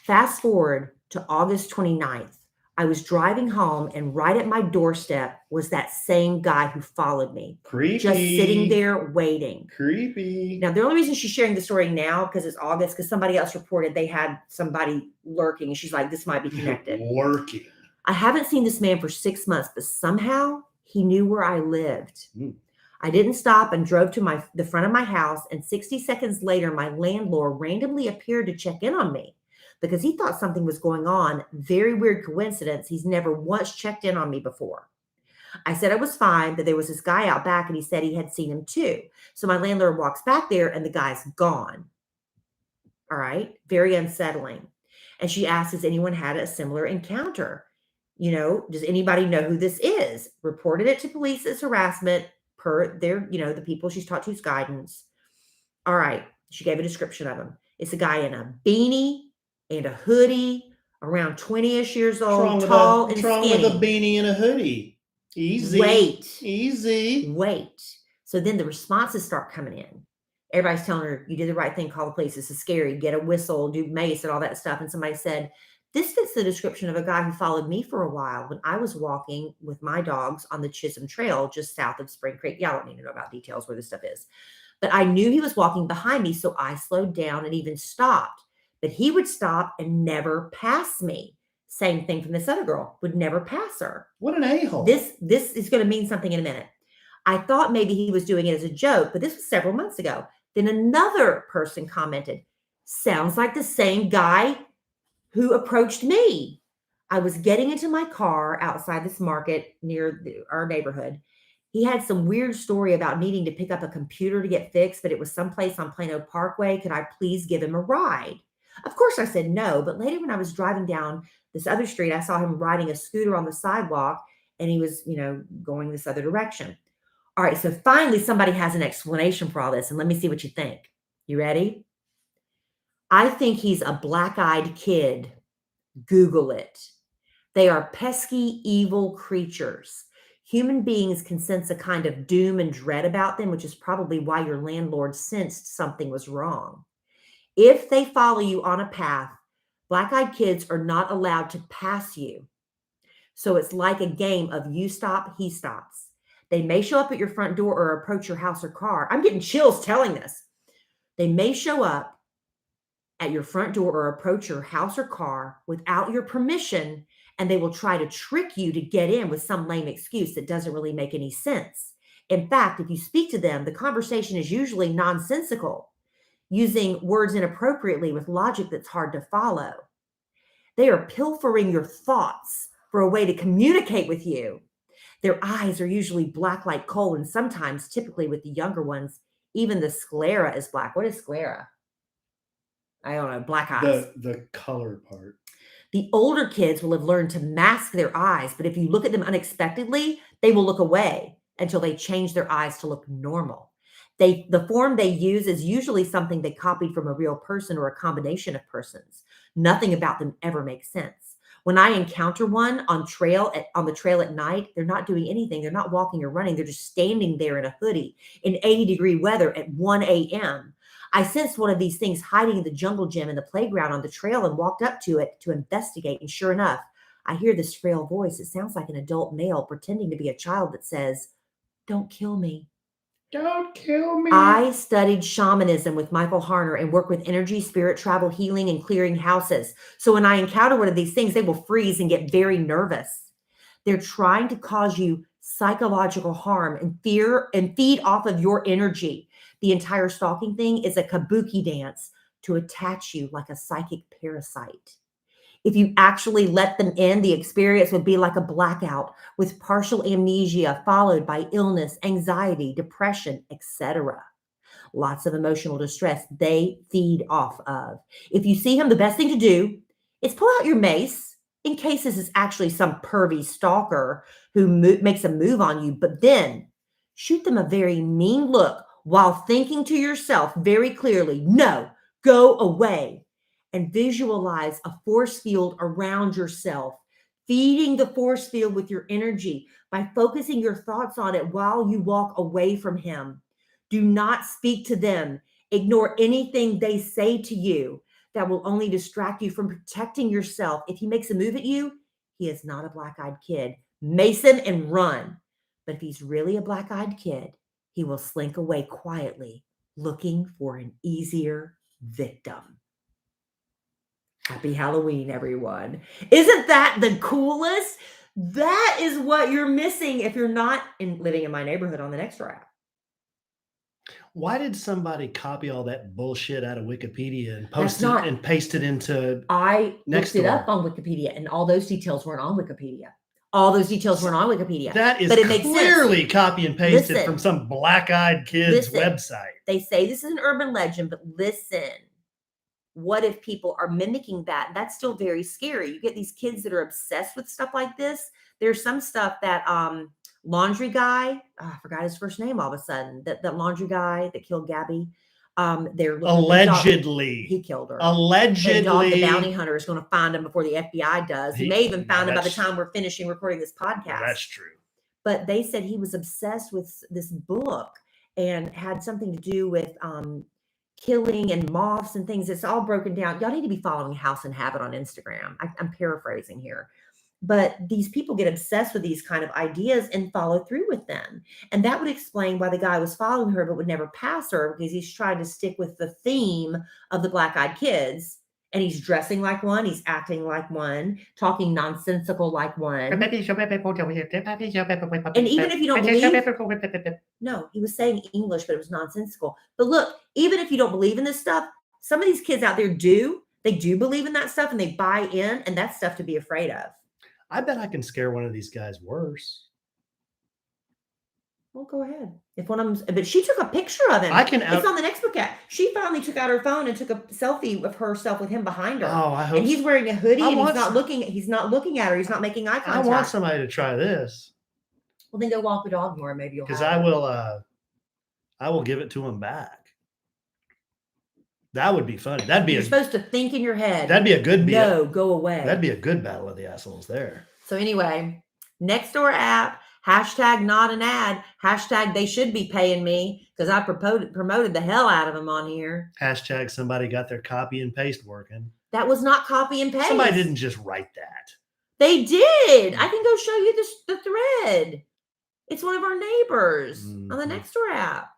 Fast forward to August 29th. I was driving home, and right at my doorstep was that same guy who followed me. Creepy. Just sitting there waiting. Creepy. Now, the only reason she's sharing the story now, because it's August, because somebody else reported they had somebody lurking, and she's like, this might be connected. Lurking. I haven't seen this man for 6 months, but somehow he knew where I lived. I didn't stop and drove to the front of my house, and 60 seconds later, my landlord randomly appeared to check in on me because he thought something was going on. Very weird coincidence. He's never once checked in on me before. I said I was fine, but there was this guy out back, and he said he had seen him too. So my landlord walks back there, and the guy's gone. All right. Very unsettling. And she asked, has anyone had a similar encounter? You know, does anybody know who this is? Reported it to police as harassment per their, the people she's taught to's guidance. All right. She gave a description of him. It's a guy in a beanie and a hoodie, around 20-ish years old, tall and skinny. What's wrong with a beanie and a hoodie? Easy. Easy. Wait. So then the responses start coming in. Everybody's telling her, you did the right thing, call the police. This is scary. Get a whistle, do mace and all that stuff. And somebody said, this fits the description of a guy who followed me for a while when I was walking with my dogs on the Chisholm Trail just south of Spring Creek. Y'all don't need to know about details where this stuff is. But I knew he was walking behind me, so I slowed down and even stopped. But he would stop and never pass me. Same thing from this other girl, would never pass her. What an a-hole. This is going to mean something in a minute. I thought maybe he was doing it as a joke, but this was several months ago. Then another person commented, sounds like the same guy who approached me. I was getting into my car outside this market near our neighborhood. He had some weird story about needing to pick up a computer to get fixed, but it was someplace on Plano Parkway. Could I please give him a ride? Of course I said no, but later when I was driving down this other street, I saw him riding a scooter on the sidewalk, and he was, going this other direction. All right, so finally somebody has an explanation for all this, and let me see what you think. You ready? I think he's a black-eyed kid. Google it. They are pesky, evil creatures. Human beings can sense a kind of doom and dread about them, which is probably why your landlord sensed something was wrong. If they follow you on a path, black-eyed kids are not allowed to pass you. So it's like a game of you stop, he stops. They may show up at your front door or approach your house or car. I'm getting chills telling this. They may show up at your front door or approach your house or car without your permission, and they will try to trick you to get in with some lame excuse that doesn't really make any sense. In fact, if you speak to them, the conversation is usually nonsensical, using words inappropriately with logic that's hard to follow. They are pilfering your thoughts for a way to communicate with you. Their eyes are usually black like coal, and sometimes, typically with the younger ones, even the sclera is black. What is sclera? I don't know, black eyes. The color part. The older kids will have learned to mask their eyes, but if you look at them unexpectedly, they will look away until they change their eyes to look normal. The form they use is usually something they copied from a real person or a combination of persons. Nothing about them ever makes sense. When I encounter one on the trail at night, they're not doing anything. They're not walking or running. They're just standing there in a hoodie in 80-degree weather at 1 a.m. I sensed one of these things hiding in the jungle gym in the playground on the trail and walked up to it to investigate. And sure enough, I hear this frail voice. It sounds like an adult male pretending to be a child that says, "Don't kill me. Don't kill me." I studied shamanism with Michael Harner and work with energy, spirit travel, healing, and clearing houses. So when I encounter one of these things, they will freeze and get very nervous. They're trying to cause you psychological harm and fear and feed off of your energy. The entire stalking thing is a kabuki dance to attach you like a psychic parasite. If you actually let them in, the experience would be like a blackout with partial amnesia followed by illness, anxiety, depression, etc. Lots of emotional distress they feed off of. If you see him, the best thing to do is pull out your mace in case this is actually some pervy stalker who makes a move on you, but then shoot them a very mean look while thinking to yourself very clearly, "No, go away." And visualize a force field around yourself, feeding the force field with your energy by focusing your thoughts on it while you walk away from him. Do not speak to them. Ignore anything they say to you. That will only distract you from protecting yourself. If he makes a move at you, he is not a black-eyed kid. Mace him and run. But if he's really a black-eyed kid, he will slink away quietly, looking for an easier victim. Happy Halloween, everyone. Isn't that the coolest? That is what you're missing if you're not living in my neighborhood on the Nextdoor app. Why did somebody copy all that bullshit out of Wikipedia and paste it into I looked it Nextdoor? up on Wikipedia, and all those details weren't on Wikipedia. All those details weren't on Wikipedia. That is but it makes clearly sense. copy and pasted Listen. from some black-eyed kid's Listen. website. They say this is an urban legend, but listen. What if people are mimicking that? That's still very scary. You get these kids that are obsessed with stuff like this. There's some stuff that laundry guy, I forgot his first name all of a sudden, that laundry guy that killed Gabby. They're Allegedly. He killed her. Allegedly. The dog, the bounty hunter, is going to find him before the FBI does. He may even find him by the time we're finishing recording this podcast. That's true. But they said he was obsessed with this book and had something to do with killing and moths and things. It's all broken down. Y'all need to be following House and Habit on Instagram. I'm paraphrasing here. But these people get obsessed with these kind of ideas and follow through with them. And that would explain why the guy was following her but would never pass her, because he's trying to stick with the theme of the black-eyed kids. And he's dressing like one, he's acting like one, talking nonsensical like one. And even if you don't believe, no, he was saying English, but it was nonsensical. But look, even if you don't believe in this stuff, some of these kids out there they do believe in that stuff and they buy in, and that's stuff to be afraid of. I bet I can scare one of these guys worse. Well, go ahead. If one of them, but she took a picture of him. It's on the next book app. She finally took out her phone and took a selfie of herself with him behind her. Oh, I hope. And he's wearing a hoodie and he's not looking at her. He's not making eye contact. I want somebody to try this. Well, then go walk the dog more. Maybe you'll. Because I will give it to him back. That would be funny. You're supposed to think in your head. That'd be a good. No, go away. That'd be a good battle of the assholes there. So anyway, Nextdoor app. Hashtag not an ad. Hashtag they should be paying me because I promoted the hell out of them on here. Hashtag somebody got their copy and paste working. That was not copy and paste. Somebody didn't just write that. They did. I can go show you the thread. It's one of our neighbors on the Nextdoor app.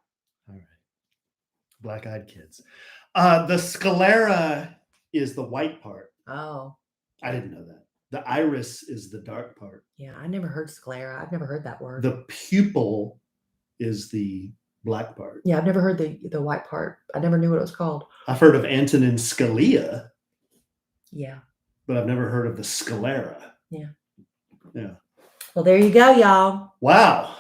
All right. Black-eyed kids. The sclera is the white part. Oh, I didn't know that. The iris is the dark part. yeah. I never heard sclera. I've never heard that word. The pupil is the black part. Yeah, I've never heard the white part. I never knew what it was called. I've heard of Antonin Scalia. Yeah. But I've never heard of the sclera. Yeah. Yeah. Well, there you go, y'all. Wow.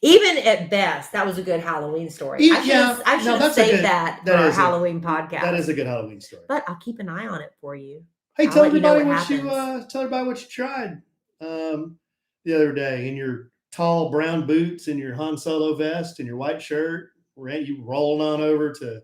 Even at best, that was a good Halloween story. I should have saved that for our Halloween podcast. That is a good Halloween story. But I'll keep an eye on it for you. Hey, tell everybody what you tried the other day in your tall brown boots and your Han Solo vest and your white shirt. You rolling on over to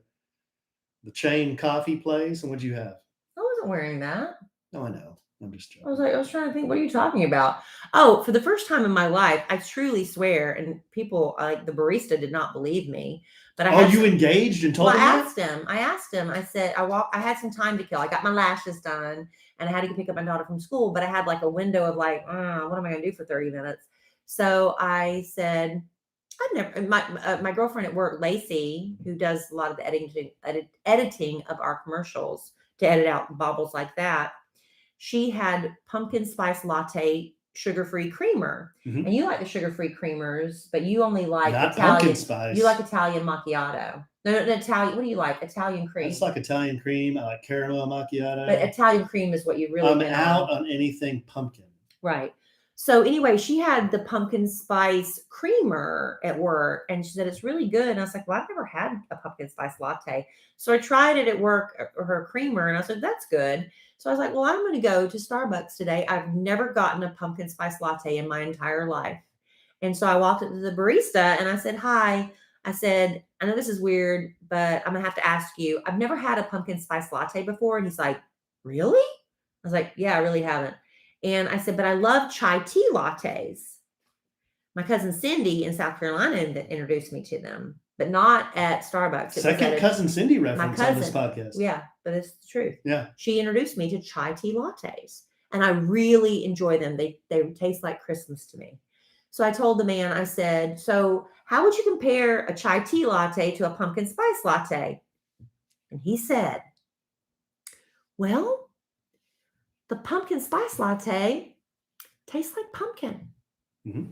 the chain coffee place, and what'd you have? I wasn't wearing that. No, I know. I'm just joking. I was trying to think, what are you talking about? Oh, for the first time in my life, I truly swear, and people like the barista did not believe me. But you engaged and told him? I asked him. I said, I had some time to kill. I got my lashes done, and I had to go pick up my daughter from school. But I had like a window of like, what am I going to do for 30 minutes? So I said, my girlfriend at work, Lacey, who does a lot of the editing of our commercials to edit out baubles like that. She had pumpkin spice latte sugar-free creamer. Mm-hmm. And you like the sugar-free creamers, but you only like Not Italian pumpkin spice. You like Italian macchiato. No, Italian. What do you like? Italian cream. It's like Italian cream. I like caramel macchiato. But Italian cream is what you really I'm out on anything pumpkin. Right. So anyway, she had the pumpkin spice creamer at work, and she said it's really good. And I was like, well, I've never had a pumpkin spice latte. So I tried it at work, her creamer, and I said, that's good. So I was like, well, I'm going to go to Starbucks today. I've never gotten a pumpkin spice latte in my entire life. And so I walked up to the barista and I said, hi. I said, I know this is weird, but I'm going to have to ask you, I've never had a pumpkin spice latte before. And he's like, really? I was like, yeah, I really haven't. And I said, but I love chai tea lattes. My cousin Cindy in South Carolina introduced me to them, but not at Starbucks. Second cousin Cindy reference on this podcast. Yeah, but it's the truth. Yeah. She introduced me to chai tea lattes, and I really enjoy them. They taste like Christmas to me. So I told the man, I said, so how would you compare a chai tea latte to a pumpkin spice latte? And he said, well, the pumpkin spice latte tastes like pumpkin. Mm-hmm.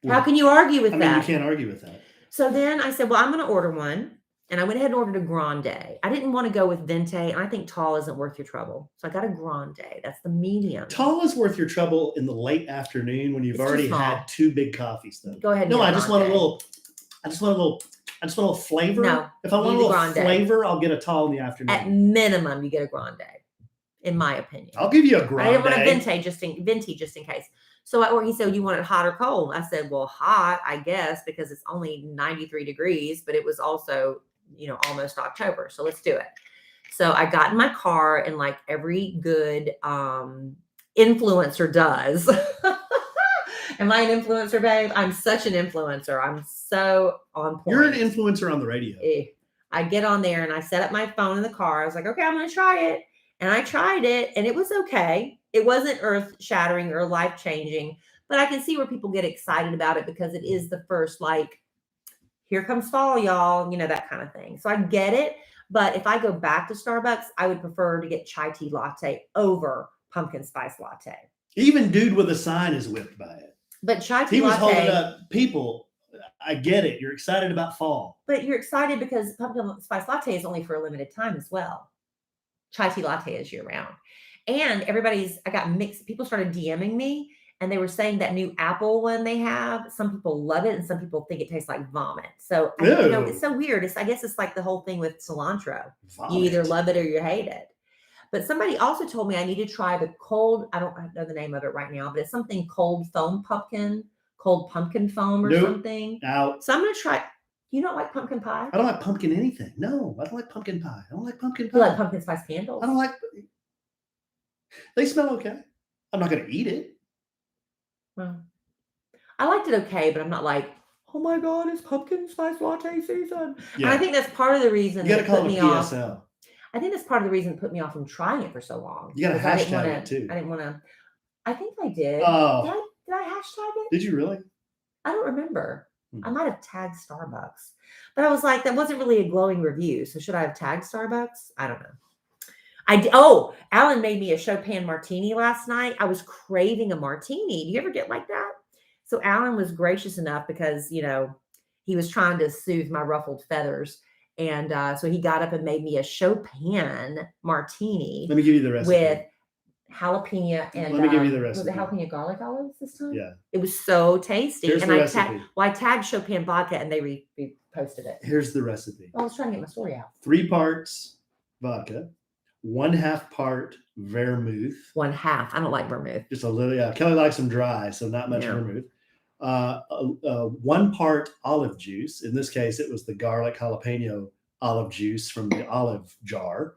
How can you argue with that? You can't argue with that. So then I said, well, I'm going to order one. And I went ahead and ordered a grande. I didn't want to go with venti. And I think tall isn't worth your trouble. So I got a grande. That's the medium. Tall is worth your trouble in the late afternoon when you've already had 2 big coffees, though. Go ahead. No, I just want a little flavor. No, if I want a little flavor, I'll get a tall in the afternoon. At minimum, you get a grande, in my opinion. I'll give you a grande. I didn't want a venti just in case. So he said, you want it hot or cold? I said, well, hot, I guess, because it's only 93 degrees, but it was also, almost October. So let's do it. So I got in my car, and like every good influencer does. Am I an influencer, babe? I'm such an influencer. I'm so on point. You're an influencer on the radio. I get on there and I set up my phone in the car. I was like, okay, I'm going to try it. And I tried it, and it was okay. It wasn't earth-shattering or life-changing, but I can see where people get excited about it because it is the first, like, here comes fall, y'all, that kind of thing. So I get it. But if I go back to Starbucks, I would prefer to get chai tea latte over pumpkin spice latte. Even dude with a sign is whipped by it. But chai tea latte. He was holding up. People, I get it. You're excited about fall. But you're excited because pumpkin spice latte is only for a limited time as well. Chai tea latte is year round. And I got mixed. People started DMing me, and they were saying that new apple one they have, some people love it and some people think it tastes like vomit. So, it's so weird. I guess it's like the whole thing with cilantro. Vomit. You either love it or you hate it. But somebody also told me I need to try the cold, I don't know the name of it right now, but it's something cold pumpkin foam or something. Out. So I'm going to try. You don't like pumpkin pie? I don't like pumpkin anything. No, I don't like pumpkin pie. I don't like pumpkin pie. You like pumpkin spice candles? I don't like. They smell okay. I'm not going to eat it. Well, I liked it okay, but I'm not like, oh my God, it's pumpkin spice latte season. Yeah. And I think that's part of the reason that put me off. I think that's part of the reason it put me off from trying it for so long. You got to hashtag it too. I didn't want to. I think I did. Oh. Did I hashtag it? Did you really? I don't remember. I might have tagged Starbucks, but I was like, that wasn't really a glowing review. So should I have tagged Starbucks? I don't know. Oh, Alan made me a Chopin martini last night. I was craving a martini. Do you ever get like that? So Alan was gracious enough because, he was trying to soothe my ruffled feathers. And so he got up and made me a Chopin martini. Let me give you the recipe. With jalapeno and let me give you the recipe. Was it jalapeno garlic olives this time? Yeah. It was so tasty. Here's and the I recipe. I tagged Chopin vodka and they reposted it. Here's the recipe. I was trying to get my story out. 3 parts vodka, 1/2 part vermouth. 1/2. I don't like vermouth. Just a little. Yeah. Kelly likes them dry, so not much vermouth. 1 part olive juice. In this case, it was the garlic jalapeno olive juice from the olive jar.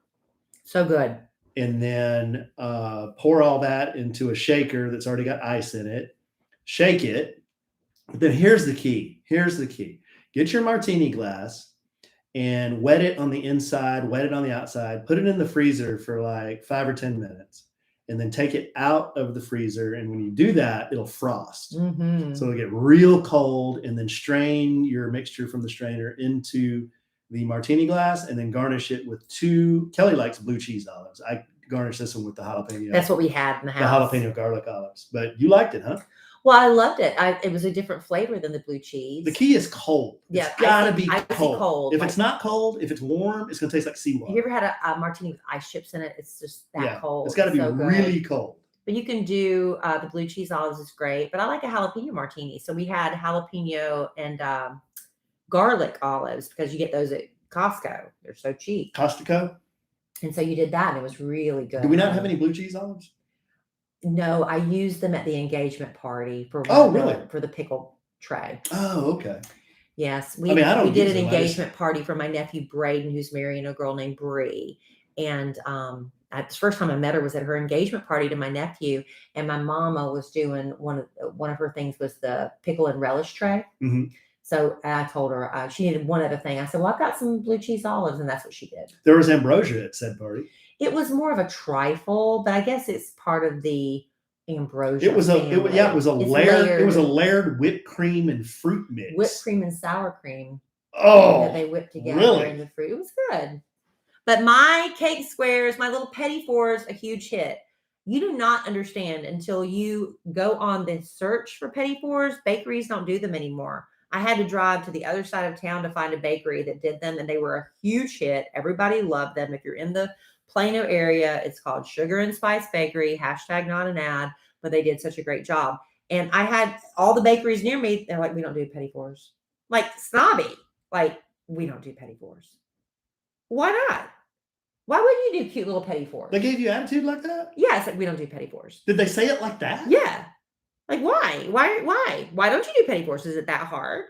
So good. And then pour all that into a shaker that's already got ice in it. Shake it. But then here's the key. Get your martini glass and wet it on the inside, wet it on the outside. Put it in the freezer for like 5 or 10 minutes. And then take it out of the freezer. And when you do that, it'll frost. Mm-hmm. So it'll get real cold, and then strain your mixture from the strainer into the martini glass, and then garnish it with 2. Kelly likes blue cheese olives. I garnish this one with the jalapeno. That's what we had in the house. The jalapeno garlic olives. But you liked it, huh? Well, I loved it. It was a different flavor than the blue cheese. The key is cold. Yeah, it's gotta be cold. Cold. If it's not cold, if it's warm, it's gonna taste like seawater. Have you ever had a martini with ice chips in it? It's just that cold. It's got to be really cold. But you can do the blue cheese olives is great. But I like a jalapeno martini. So we had jalapeno and garlic olives because you get those at Costco. They're so cheap. Costco. And so you did that, and it was really good. Do we not have any blue cheese olives? No, I used them at the engagement party for for the pickle tray. Oh, okay. Yes, we did an engagement party for my nephew Braden, who's marrying a girl named Bree. And the first time I met her was at her engagement party to my nephew, and my mama was doing one of her things was the pickle and relish tray. Mm-hmm. So I told her she needed one other thing. I said, "Well, I've got some blue cheese olives," and that's what she did. There was ambrosia at said party. It was more of a trifle, but I guess it's part of the ambrosia. It was a layered. It was a layered whipped cream and fruit mix. Whipped cream and sour cream. Oh, that they whipped together in the fruit. It was good. But my cake squares, my little petit fours, a huge hit. You do not understand until you go on the search for petit fours. Bakeries don't do them anymore. I had to drive to the other side of town to find a bakery that did them, and they were a huge hit. Everybody loved them. If you're in the Plano area, it's called Sugar and Spice Bakery, hashtag not an ad, but they did such a great job. And I had all the bakeries near me. They're like, we don't do petit fours. Like snobby. Like, we don't do petit fours. Why not? Why wouldn't you do cute little petit fours? They gave you attitude like that? Yeah, it's like, we don't do petit fours. Did they say it like that? Yeah. Like, why? Why don't you do petit fours? Is it that hard?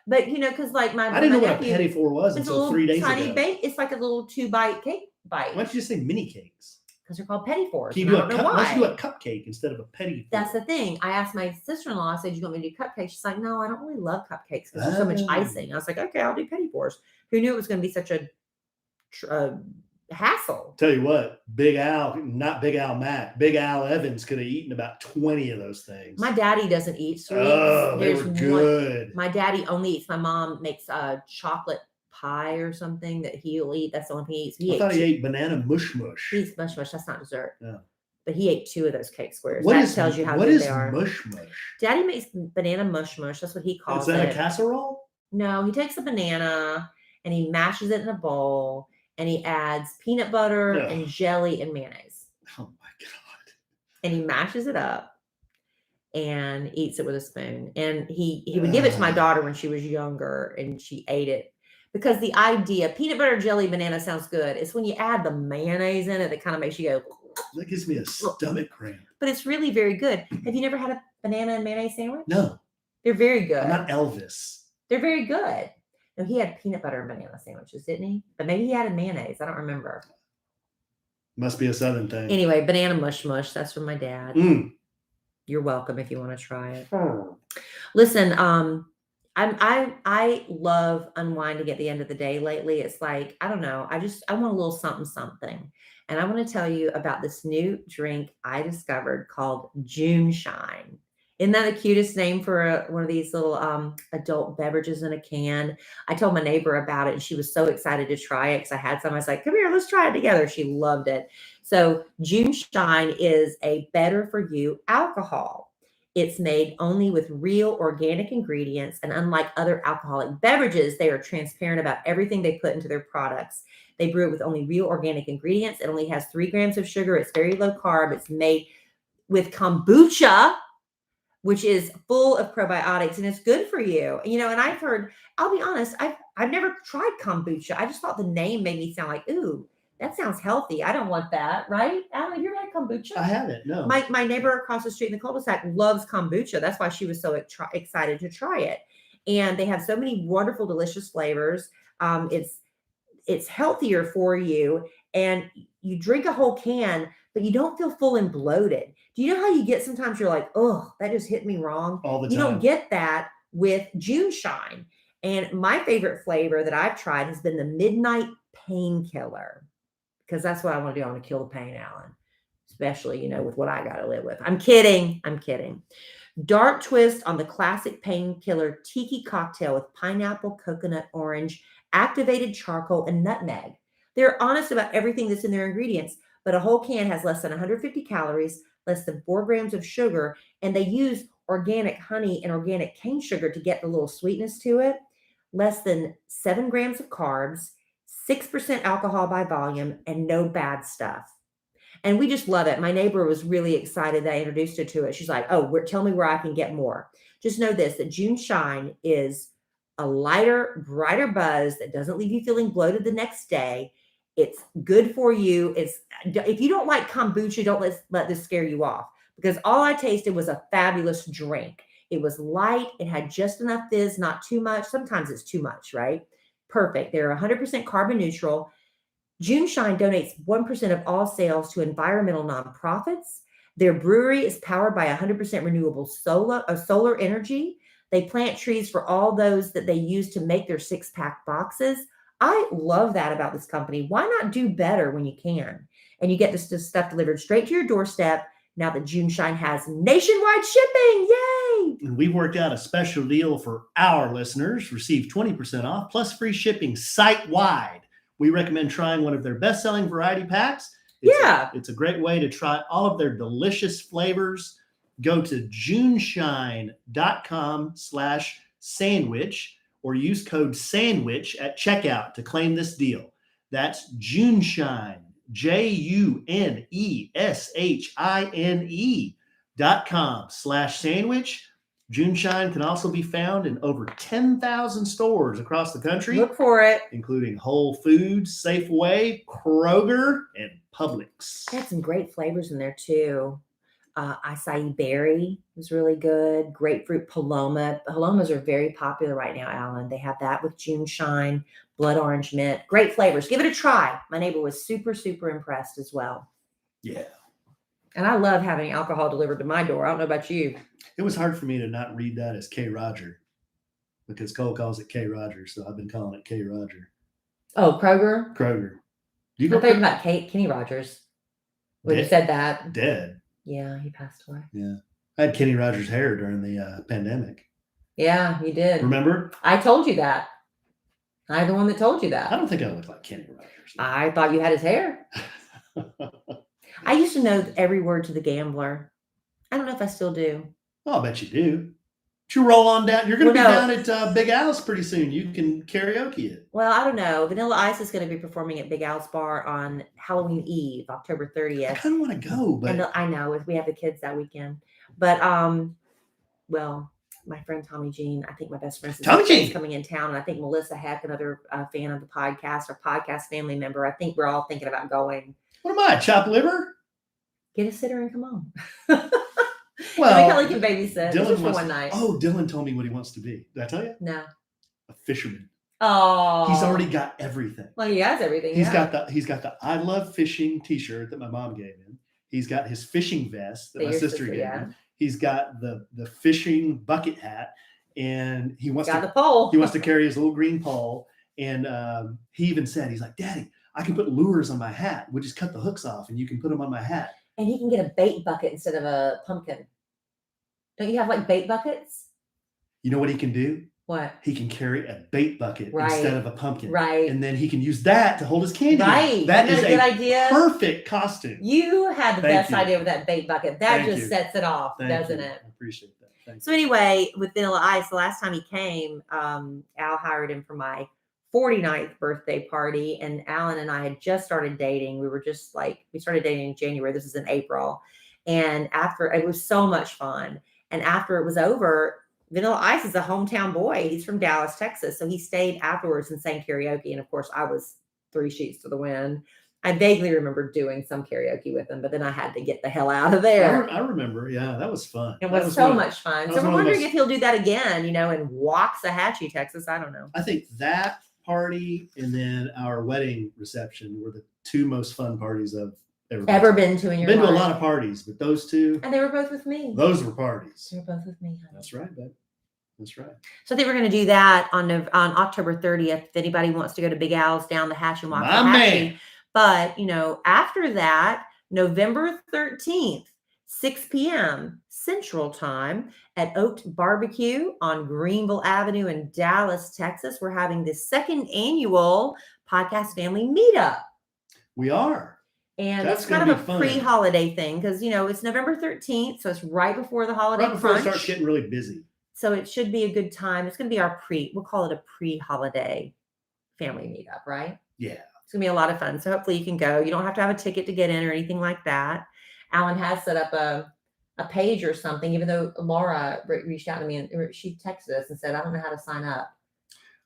But, because like I didn't know what a petit four was until 3 days ago. It's like a little 2-bite cake bite. Why don't you just say mini cakes? Because they're called petit fours. Why don't you do a cupcake instead of a petit four? That's the thing. I asked my sister-in-law, I said, you want me to do cupcakes? She's like, no, I don't really love cupcakes because there's so much icing. I was like, okay, I'll do petit fours. Who knew it was going to be such a hassle? Tell you what, Big Al, not Big Al Mac, Big Al Evans could have eaten about 20 of those things. My daddy doesn't eat sweets. Oh, they were good. My daddy only eats. My mom makes chocolate pie or something that he'll eat. That's the only thing he eats. I thought he ate banana mush mush. He eats mush mush. That's not dessert. No. But he ate 2 of those cake squares. That tells you how good they are. What is mush mush? Daddy makes banana mush mush. That's what he calls it. Is that a casserole? No, he takes a banana and he mashes it in a bowl and he adds peanut butter and jelly and mayonnaise. Oh my God. And he mashes it up and eats it with a spoon. And he would give it to my daughter when she was younger and she ate it. Because the idea, peanut butter, jelly, banana sounds good. It's when you add the mayonnaise in it that kind of makes you go. That gives me a stomach cramp. But it's really very good. Have you never had a banana and mayonnaise sandwich? No. They're very good. I'm not Elvis. They're very good. No, he had peanut butter and banana sandwiches, didn't he? But maybe he added mayonnaise. I don't remember. Must be a Southern thing. Anyway, banana mush mush. That's from my dad. You're welcome if you want to try it. Listen, I love unwinding at the end of the day lately. It's like, I don't know. I want a little something. And I want to tell you about this new drink I discovered called June Shine. Isn't that the cutest name for one of these little adult beverages in a can? I told my neighbor about it, and she was so excited to try it because I had some. I was like, "Come here, let's try it together." She loved it. So June Shine is a better for you alcohol. It's made only with real organic ingredients, and unlike other alcoholic beverages, they are transparent about everything they put into their products. They brew it with only real organic ingredients. It only has 3 grams of sugar. It's very low carb. It's made with kombucha, which is full of probiotics, and it's good for you. And I've heard, I'll be honest, I've never tried kombucha. I just thought the name made me sound like, ooh, that sounds healthy. I don't want that, right? Alan, have you ever had kombucha? I haven't, no. My neighbor across the street in the cul-de-sac loves kombucha. That's why she was so excited to try it. And they have so many wonderful, delicious flavors. It's healthier for you, and you drink a whole can, but you don't feel full and bloated. Do you know how you get sometimes you're like, oh, that just hit me wrong? All the time. You don't get that with June Shine. And my favorite flavor that I've tried has been the Midnight Painkiller, because that's what I want to do. I want to kill the pain, Alan, especially, with what I got to live with. I'm kidding. Dark twist on the classic painkiller tiki cocktail with pineapple, coconut, orange, activated charcoal, and nutmeg. They're honest about everything that's in their ingredients, but a whole can has less than 150 calories, less than 4 grams of sugar, and they use organic honey and organic cane sugar to get the little sweetness to it. Less than 7 grams of carbs, 6% alcohol by volume, and no bad stuff. And we just love it. My neighbor was really excited that I introduced her to it. She's like, oh, tell me where I can get more. Just know this, that June Shine is a lighter, brighter buzz that doesn't leave you feeling bloated the next day. It's good for you. If you don't like kombucha, don't let this scare you off, because all I tasted was a fabulous drink. It was light. It had just enough fizz, not too much. Sometimes it's too much, right? Perfect. They're 100% carbon neutral. June Shine donates 1% of all sales to environmental nonprofits. Their brewery is powered by 100% renewable solar energy. They plant trees for all those that they use to make their 6-pack boxes. I love that about this company. Why not do better when you can? And you get this stuff delivered straight to your doorstep now that June Shine has nationwide shipping. Yay! And we worked out a special deal for our listeners. Receive 20% off plus free shipping site-wide. We recommend trying one of their best-selling variety packs. It's a great way to try all of their delicious flavors. Go to juneshine.com/sandwich or use code SANDWICH at checkout to claim this deal. That's Juneshine, JUNESHINE.com/sandwich. June Shine can also be found in over 10,000 stores across the country. Look for it. Including Whole Foods, Safeway, Kroger, and Publix. They had some great flavors in there too. Acai berry was really good. Grapefruit Paloma. Palomas are very popular right now, Alan. They have that with June Shine, blood orange mint. Great flavors. Give it a try. My neighbor was super, super impressed as well. Yeah. And I love having alcohol delivered to my door. I don't know about you. It was hard for me to not read that as K. Roger, because Cole calls it K. Roger, so I've been calling it K. Roger. Oh, Kroger? Kroger. I thought about Kenny Rogers when you said that. Dead. Yeah, he passed away. Yeah. I had Kenny Rogers' hair during the pandemic. Yeah, you did. Remember? I told you that. I'm the one that told you that. I don't think I look like Kenny Rogers. I thought you had his hair. I used to know every word to The Gambler. I don't know if I still do. Oh, I bet you do. But you roll on down. You're going to be down at Big Al's pretty soon. You can karaoke it. Well, I don't know. Vanilla Ice is going to be performing at Big Al's Bar on Halloween Eve, October 30th. I kind of want to go, but I know we have the kids that weekend. But well, my friend Tommy Jean, I think my best friend is coming in town, and I think Melissa Heck, another fan of the podcast, or podcast family member. I think we're all thinking about going. What am I, chopped liver? Get a sitter and come on. Well, Kellie can babysit. Dylan for one night. Oh, Dylan told me what he wants to be. Did I tell you? No. A fisherman. Oh. He's already got everything. Well, he has everything. He's got the I Love Fishing t-shirt that my mom gave him. He's got his fishing vest that my sister gave him. He's got the fishing bucket hat, and he wants the pole. He wants to carry his little green pole. And he even said, he's like, Daddy, I can put lures on my hat. We'll just cut the hooks off and you can put them on my hat. And he can get a bait bucket instead of a pumpkin. Don't you have like bait buckets? You know what he can do? What? He can carry a bait bucket Right. instead of a pumpkin. Right. And then he can use that to hold his candy. Right. That is a good idea. Perfect costume. You had the Thank best you. idea with that bait bucket. That Thank just you. sets it off, doesn't you. it? I appreciate that. Thank So anyway, with Vanilla Ice, the last time he came, Al hired him for my 49th birthday party, and Alan and I had just started dating. We started dating in January. This is in April. And after, it was so much fun. And after it was over, Vanilla Ice is a hometown boy. He's from Dallas, Texas. So he stayed afterwards and sang karaoke. And of course, I was 3 sheets to the wind. I vaguely remember doing some karaoke with him, but then I had to get the hell out of there. I remember. Yeah, that was fun. It was so much fun. So we're wondering if he'll do that again, in Waxahachie, Texas. I don't know. I think that party and then our wedding reception were the 2 most fun parties I've ever been to in your life. Been to a lot of parties, but those 2. And they were both with me. Those were parties. They were both with me, honey. That's right, babe. That's right. So I think we're going to do that on October 30th. If anybody wants to go to Big Al's down the hatch and Waxahachie. But, after that, November 13th, 6 p.m. Central Time at Oat Barbecue on Greenville Avenue in Dallas, Texas, we're having the 2nd annual Podcast Family Meetup. We are. And it's kind of a pre-holiday thing because, it's November 13th. So it's right before the holiday Right before crunch. it starts getting really busy. So it should be a good time. It's going to be we'll call it a pre-holiday family meetup, right? Yeah. It's going to be a lot of fun. So hopefully you can go. You don't have to have a ticket to get in or anything like that. Alan has set up a page or something, even though Laura reached out to me and she texted us and said, I don't know how to sign up.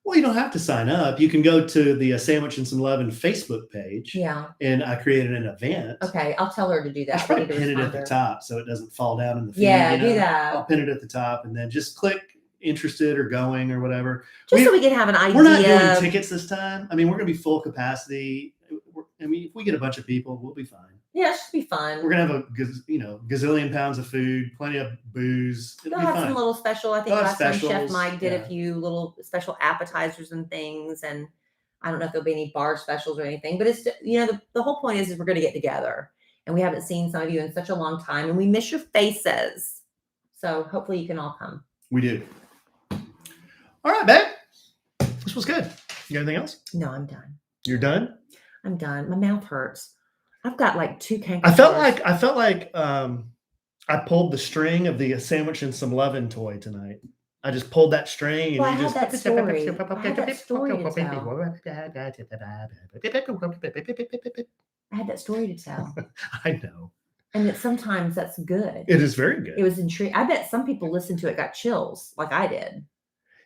Well, you don't have to sign up. You can go to the Sandwich and Some Lovin' Facebook page. Yeah. And I created an event. Okay. I'll tell her to do that. I'll probably pin it at the top so it doesn't fall down in the feed. Yeah, do that. I'll pin it at the top and then just click interested or going or whatever. Just so we can have an idea. We're not doing tickets this time. I mean, we're going to be full capacity. If we get a bunch of people, we'll be fine. Yeah, it should be fun. We're going to have gazillion pounds of food, plenty of booze. They'll have some little special. I think last time Chef Mike did a few little special appetizers and things. And I don't know if there'll be any bar specials or anything, but it's, the whole point is we're going to get together. And we haven't seen some of you in such a long time and we miss your faces. So hopefully you can all come. We do. All right, babe. This was good. You got anything else? No, I'm done. You're done? I'm done. My mouth hurts. I've got like 2 canker I felt like I pulled the string of the Sandwich and Some Lovin' toy tonight. I just pulled that string and I had that story. I had that story to tell. I had that story to tell. I know. And sometimes that's good. It is very good. It was intriguing. I bet some people listened to it, got chills like I did.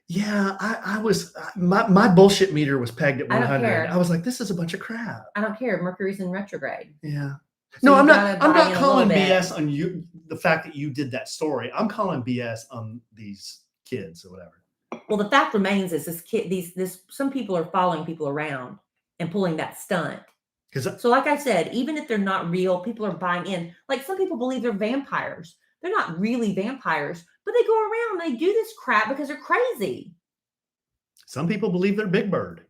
Yeah, I was, my bullshit meter was pegged at 100. I don't care. I was like, this is a bunch of crap. I don't care. Mercury's in retrograde. Yeah. So no, I'm not calling BS on you, the fact that you did that story. I'm calling BS on these kids or whatever. Well, the fact remains is some people are following people around and pulling that stunt. So like I said, even if they're not real, people are buying in. Like some people believe they're vampires. They're not really vampires, but they go around and they do this crap because they're crazy. Some people believe they're Big Bird.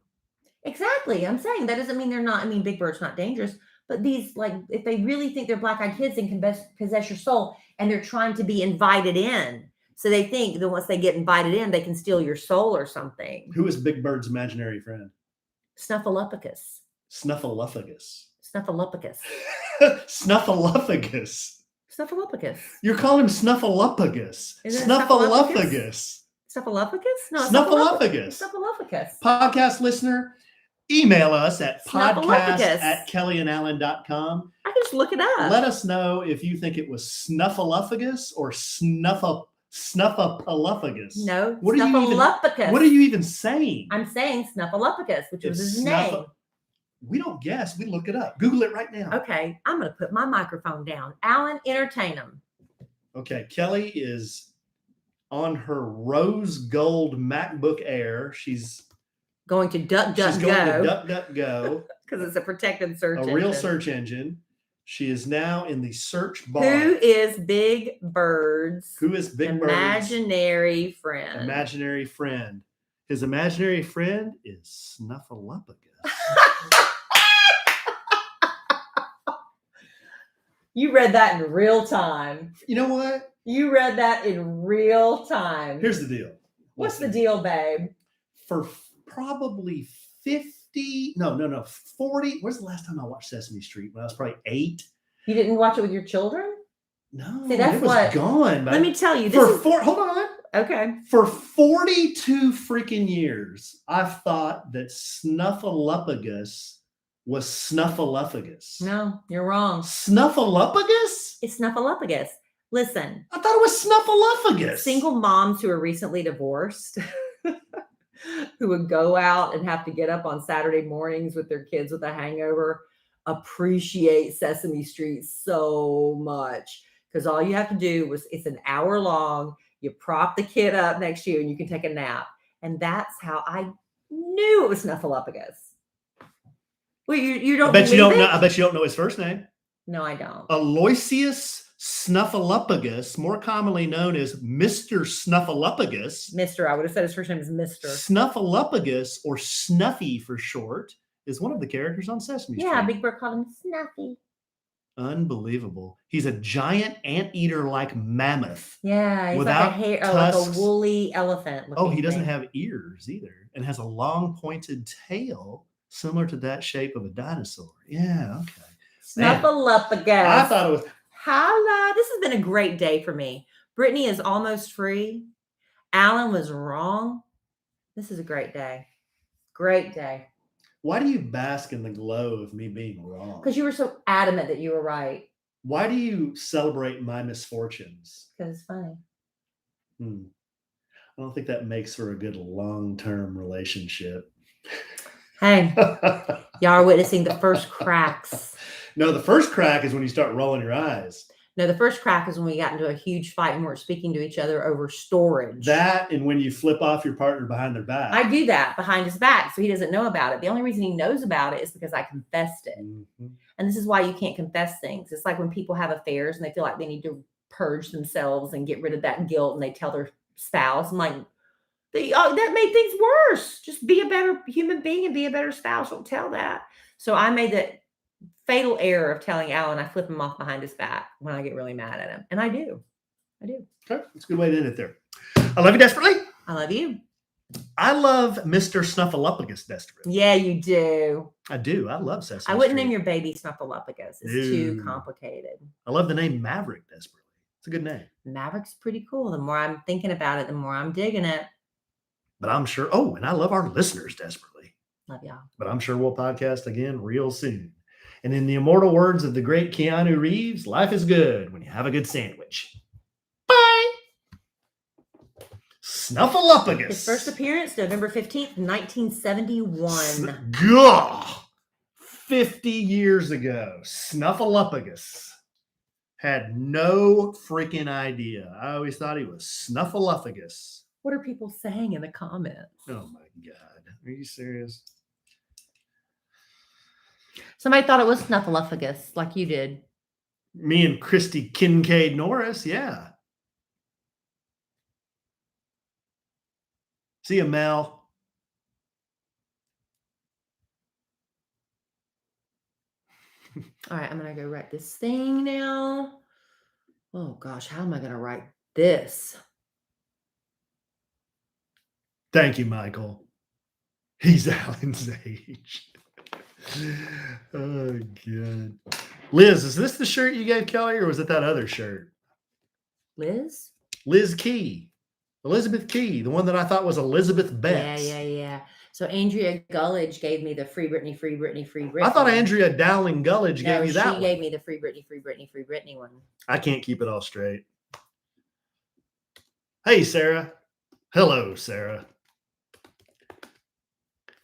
Exactly. I'm saying that doesn't mean they're not. I mean, Big Bird's not dangerous, but these, like, if they really think they're black-eyed kids and can possess your soul and they're trying to be invited in. So they think that once they get invited in, they can steal your soul or something. Who is Big Bird's imaginary friend? Snuffleupagus. Snuffleupagus. Snuffleupagus. Snuffleupagus. Snuffleupagus. You're calling him Snuffleupagus. Snuffleupagus. Snuffleupagus? No, Snuffleupagus. Snuffleupagus. Podcast listener, email us at podcast@kellyandalan.com. I can just look it up. Let us know if you think it was Snuffleupagus or Snuffleupagus. No, Snuffleupagus. What are you even saying? I'm saying Snuffleupagus, which was his name. We don't guess. We look it up. Google it right now. Okay. I'm going to put my microphone down. Alan, entertain them. Okay. Kelly is on her rose gold MacBook Air. She's going to DuckDuckGo. Because it's a protected search engine. A real search engine. She is now in the search bar. Who is Big Bird's imaginary friend? Imaginary friend. His imaginary friend is Snuffleupagus. You read that in real time. You know what? You read that in real time. Here's the deal. What's the deal, babe? For probably 40. Where's the last time I watched Sesame Street? When I was probably 8. You didn't watch it with your children? No, See, that's it was gone. Let me tell you. Hold on. Okay. For 42 freaking years, I've thought that Snuffleupagus was Snuffleupagus. No, you're wrong. Snuffleupagus? It's Snuffleupagus. Listen. I thought it was Snuffleupagus. Single moms who are recently divorced who would go out and have to get up on Saturday mornings with their kids with a hangover appreciate Sesame Street so much. Because all you have to do it's an hour long. You prop the kid up next to you and you can take a nap. And that's how I knew it was Snuffleupagus. Well, you don't believe it? I bet you don't know his first name. No, I don't. Aloysius Snuffleupagus, more commonly known as Mr. Snuffleupagus. Mr. I would have said his first name is Mr. Snuffleupagus, or Snuffy for short, is one of the characters on Sesame Street. Yeah, Big Bird called him Snuffy. Unbelievable. He's a giant anteater like mammoth. Yeah, he's without like tusks. like a woolly elephant. Oh, he doesn't have ears either, and has a long pointed tail similar to that shape of a dinosaur. Yeah, okay. Snuffleupagus. I thought it was. Holla. This has been a great day for me. Brittany is almost free. Alan was wrong. This is a great day. Great day. Why do you bask in the glow of me being wrong? Because you were so adamant that you were right. Why do you celebrate my misfortunes? Because it's funny. I don't think that makes for a good long-term relationship. Hey, y'all are witnessing the first cracks. No, the first crack is when you start rolling your eyes. No, the first crack is when we got into a huge fight and weren't speaking to each other over storage. That and when you flip off your partner behind their back. I do that behind his back, so he doesn't know about it. The only reason he knows about it is because I confessed it. Mm-hmm. And this is why you can't confess things. It's like when people have affairs and they feel like they need to purge themselves and get rid of that guilt, and they tell their spouse, I'm like, that made things worse. Just be a better human being and be a better spouse. Don't tell that. So I made the fatal error of telling Alan I flip him off behind his back when I get really mad at him. And I do. Okay, that's a good way to end it there. I love you desperately. I love you. I love Mr. Snuffleupagus desperately. Yeah, you do. I do. I love Sesame I wouldn't Street. name your baby Snuffleupagus. It's too complicated. I love the name Maverick desperately. It's a good name. Maverick's pretty cool. The more I'm thinking about it, the more I'm digging it. But I'm sure, and I love our listeners desperately. Love y'all. But I'm sure we'll podcast again real soon. And in the immortal words of the great Keanu Reeves, life is good when you have a good sandwich. Bye. Snuffleupagus. His first appearance, November 15th, 1971. Gah! 50 years ago, Snuffleupagus had no freaking idea. I always thought he was Snuffleupagus. What are people saying in the comments? Oh my God. Are you serious? Somebody thought it was Snuffleupagus, like you did. Me and Christy Kincaid Norris, yeah. See you, Mel. All right, I'm going to go write this thing now. Oh, gosh, how am I going to write this? Thank you, Michael. He's Alan's age. Oh, God. Liz, is this the shirt you gave Kelly, or was it that other shirt? Liz? Liz Key. Elizabeth Key, the one that I thought was Elizabeth Betts. Yeah. So Andrea Gullidge gave me the Free Britney, Free Britney, Free Britney. I thought Andrea Dowling Gullidge gave you that one. She gave me the Free Britney, Free Britney, Free Britney one. I can't keep it all straight. Hey, Sarah. Hello, Sarah.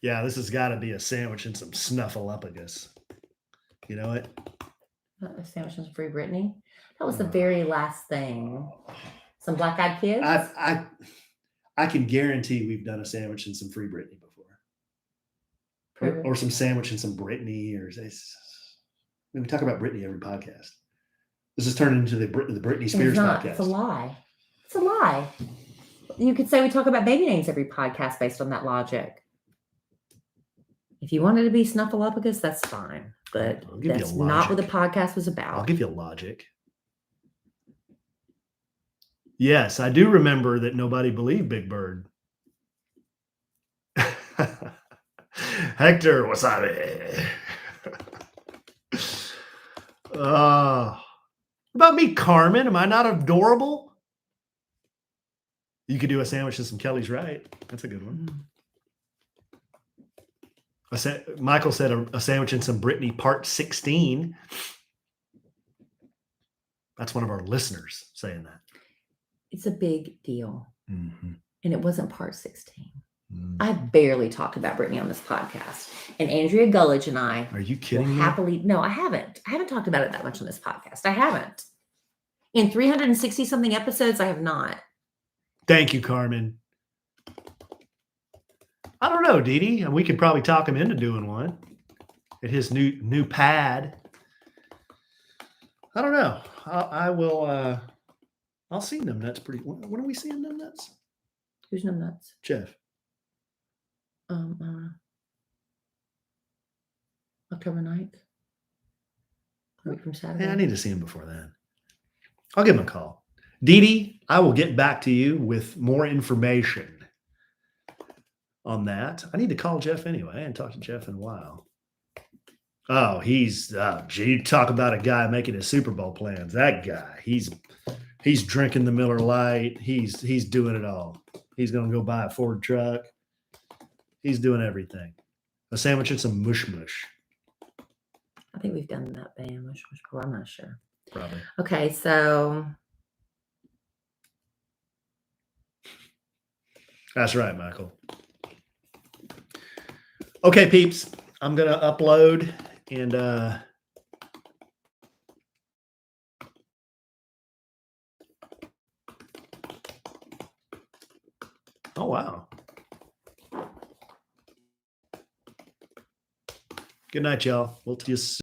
Yeah, this has got to be a sandwich and some Snuffleupagus. You know it? A sandwich and some Free Britney? That was the very last thing. Some Black-Eyed Kids? I can guarantee we've done a sandwich and some Free Britney before. Or some sandwich and some Britney. We talk about Britney every podcast. This is turning into the Britney Spears podcast. It's a lie. It's a lie. You could say we talk about baby names every podcast based on that logic. If you wanted to be Snuffleupagus, that's fine. But that's not what the podcast was about. I'll give you logic. Yes, I do remember that nobody believed Big Bird. Hector Wasabi. What about me, Carmen? Am I not adorable? You could do a sandwich and some Kelly's right. That's a good one. Michael said a sandwich and some Brittany part 16. That's one of our listeners saying that. It's a big deal. Mm-hmm. And it wasn't part 16. I barely talked about Brittany on this podcast. And Andrea Gullidge and I Are you kidding me? happily. No, I haven't. I haven't talked about it that much on this podcast. I haven't. In 360 something episodes, I have not. Thank you, Carmen. I don't know, Dee Dee. We could probably talk him into doing one at his new pad. I don't know. I will. I'll see them nuts pretty. When are we seeing them nuts? Who's them nuts? Jeff. October 9th. A week from Saturday. Yeah, I need to see him before then. I'll give him a call. Dee Dee, I will get back to you with more information on that. I need to call Jeff anyway. I hadn't talked to Jeff in a while. Oh, you talk about a guy making his Super Bowl plans. That guy, he's drinking the Miller Lite. He's doing it all. He's going to go buy a Ford truck. He's doing everything. A sandwich and some mush mush. I think we've done that band mush mush before. I'm not sure. Probably. Okay, so that's right, Michael. Okay, peeps. I'm going to upload and oh, wow. Good night, y'all. We'll see you soon.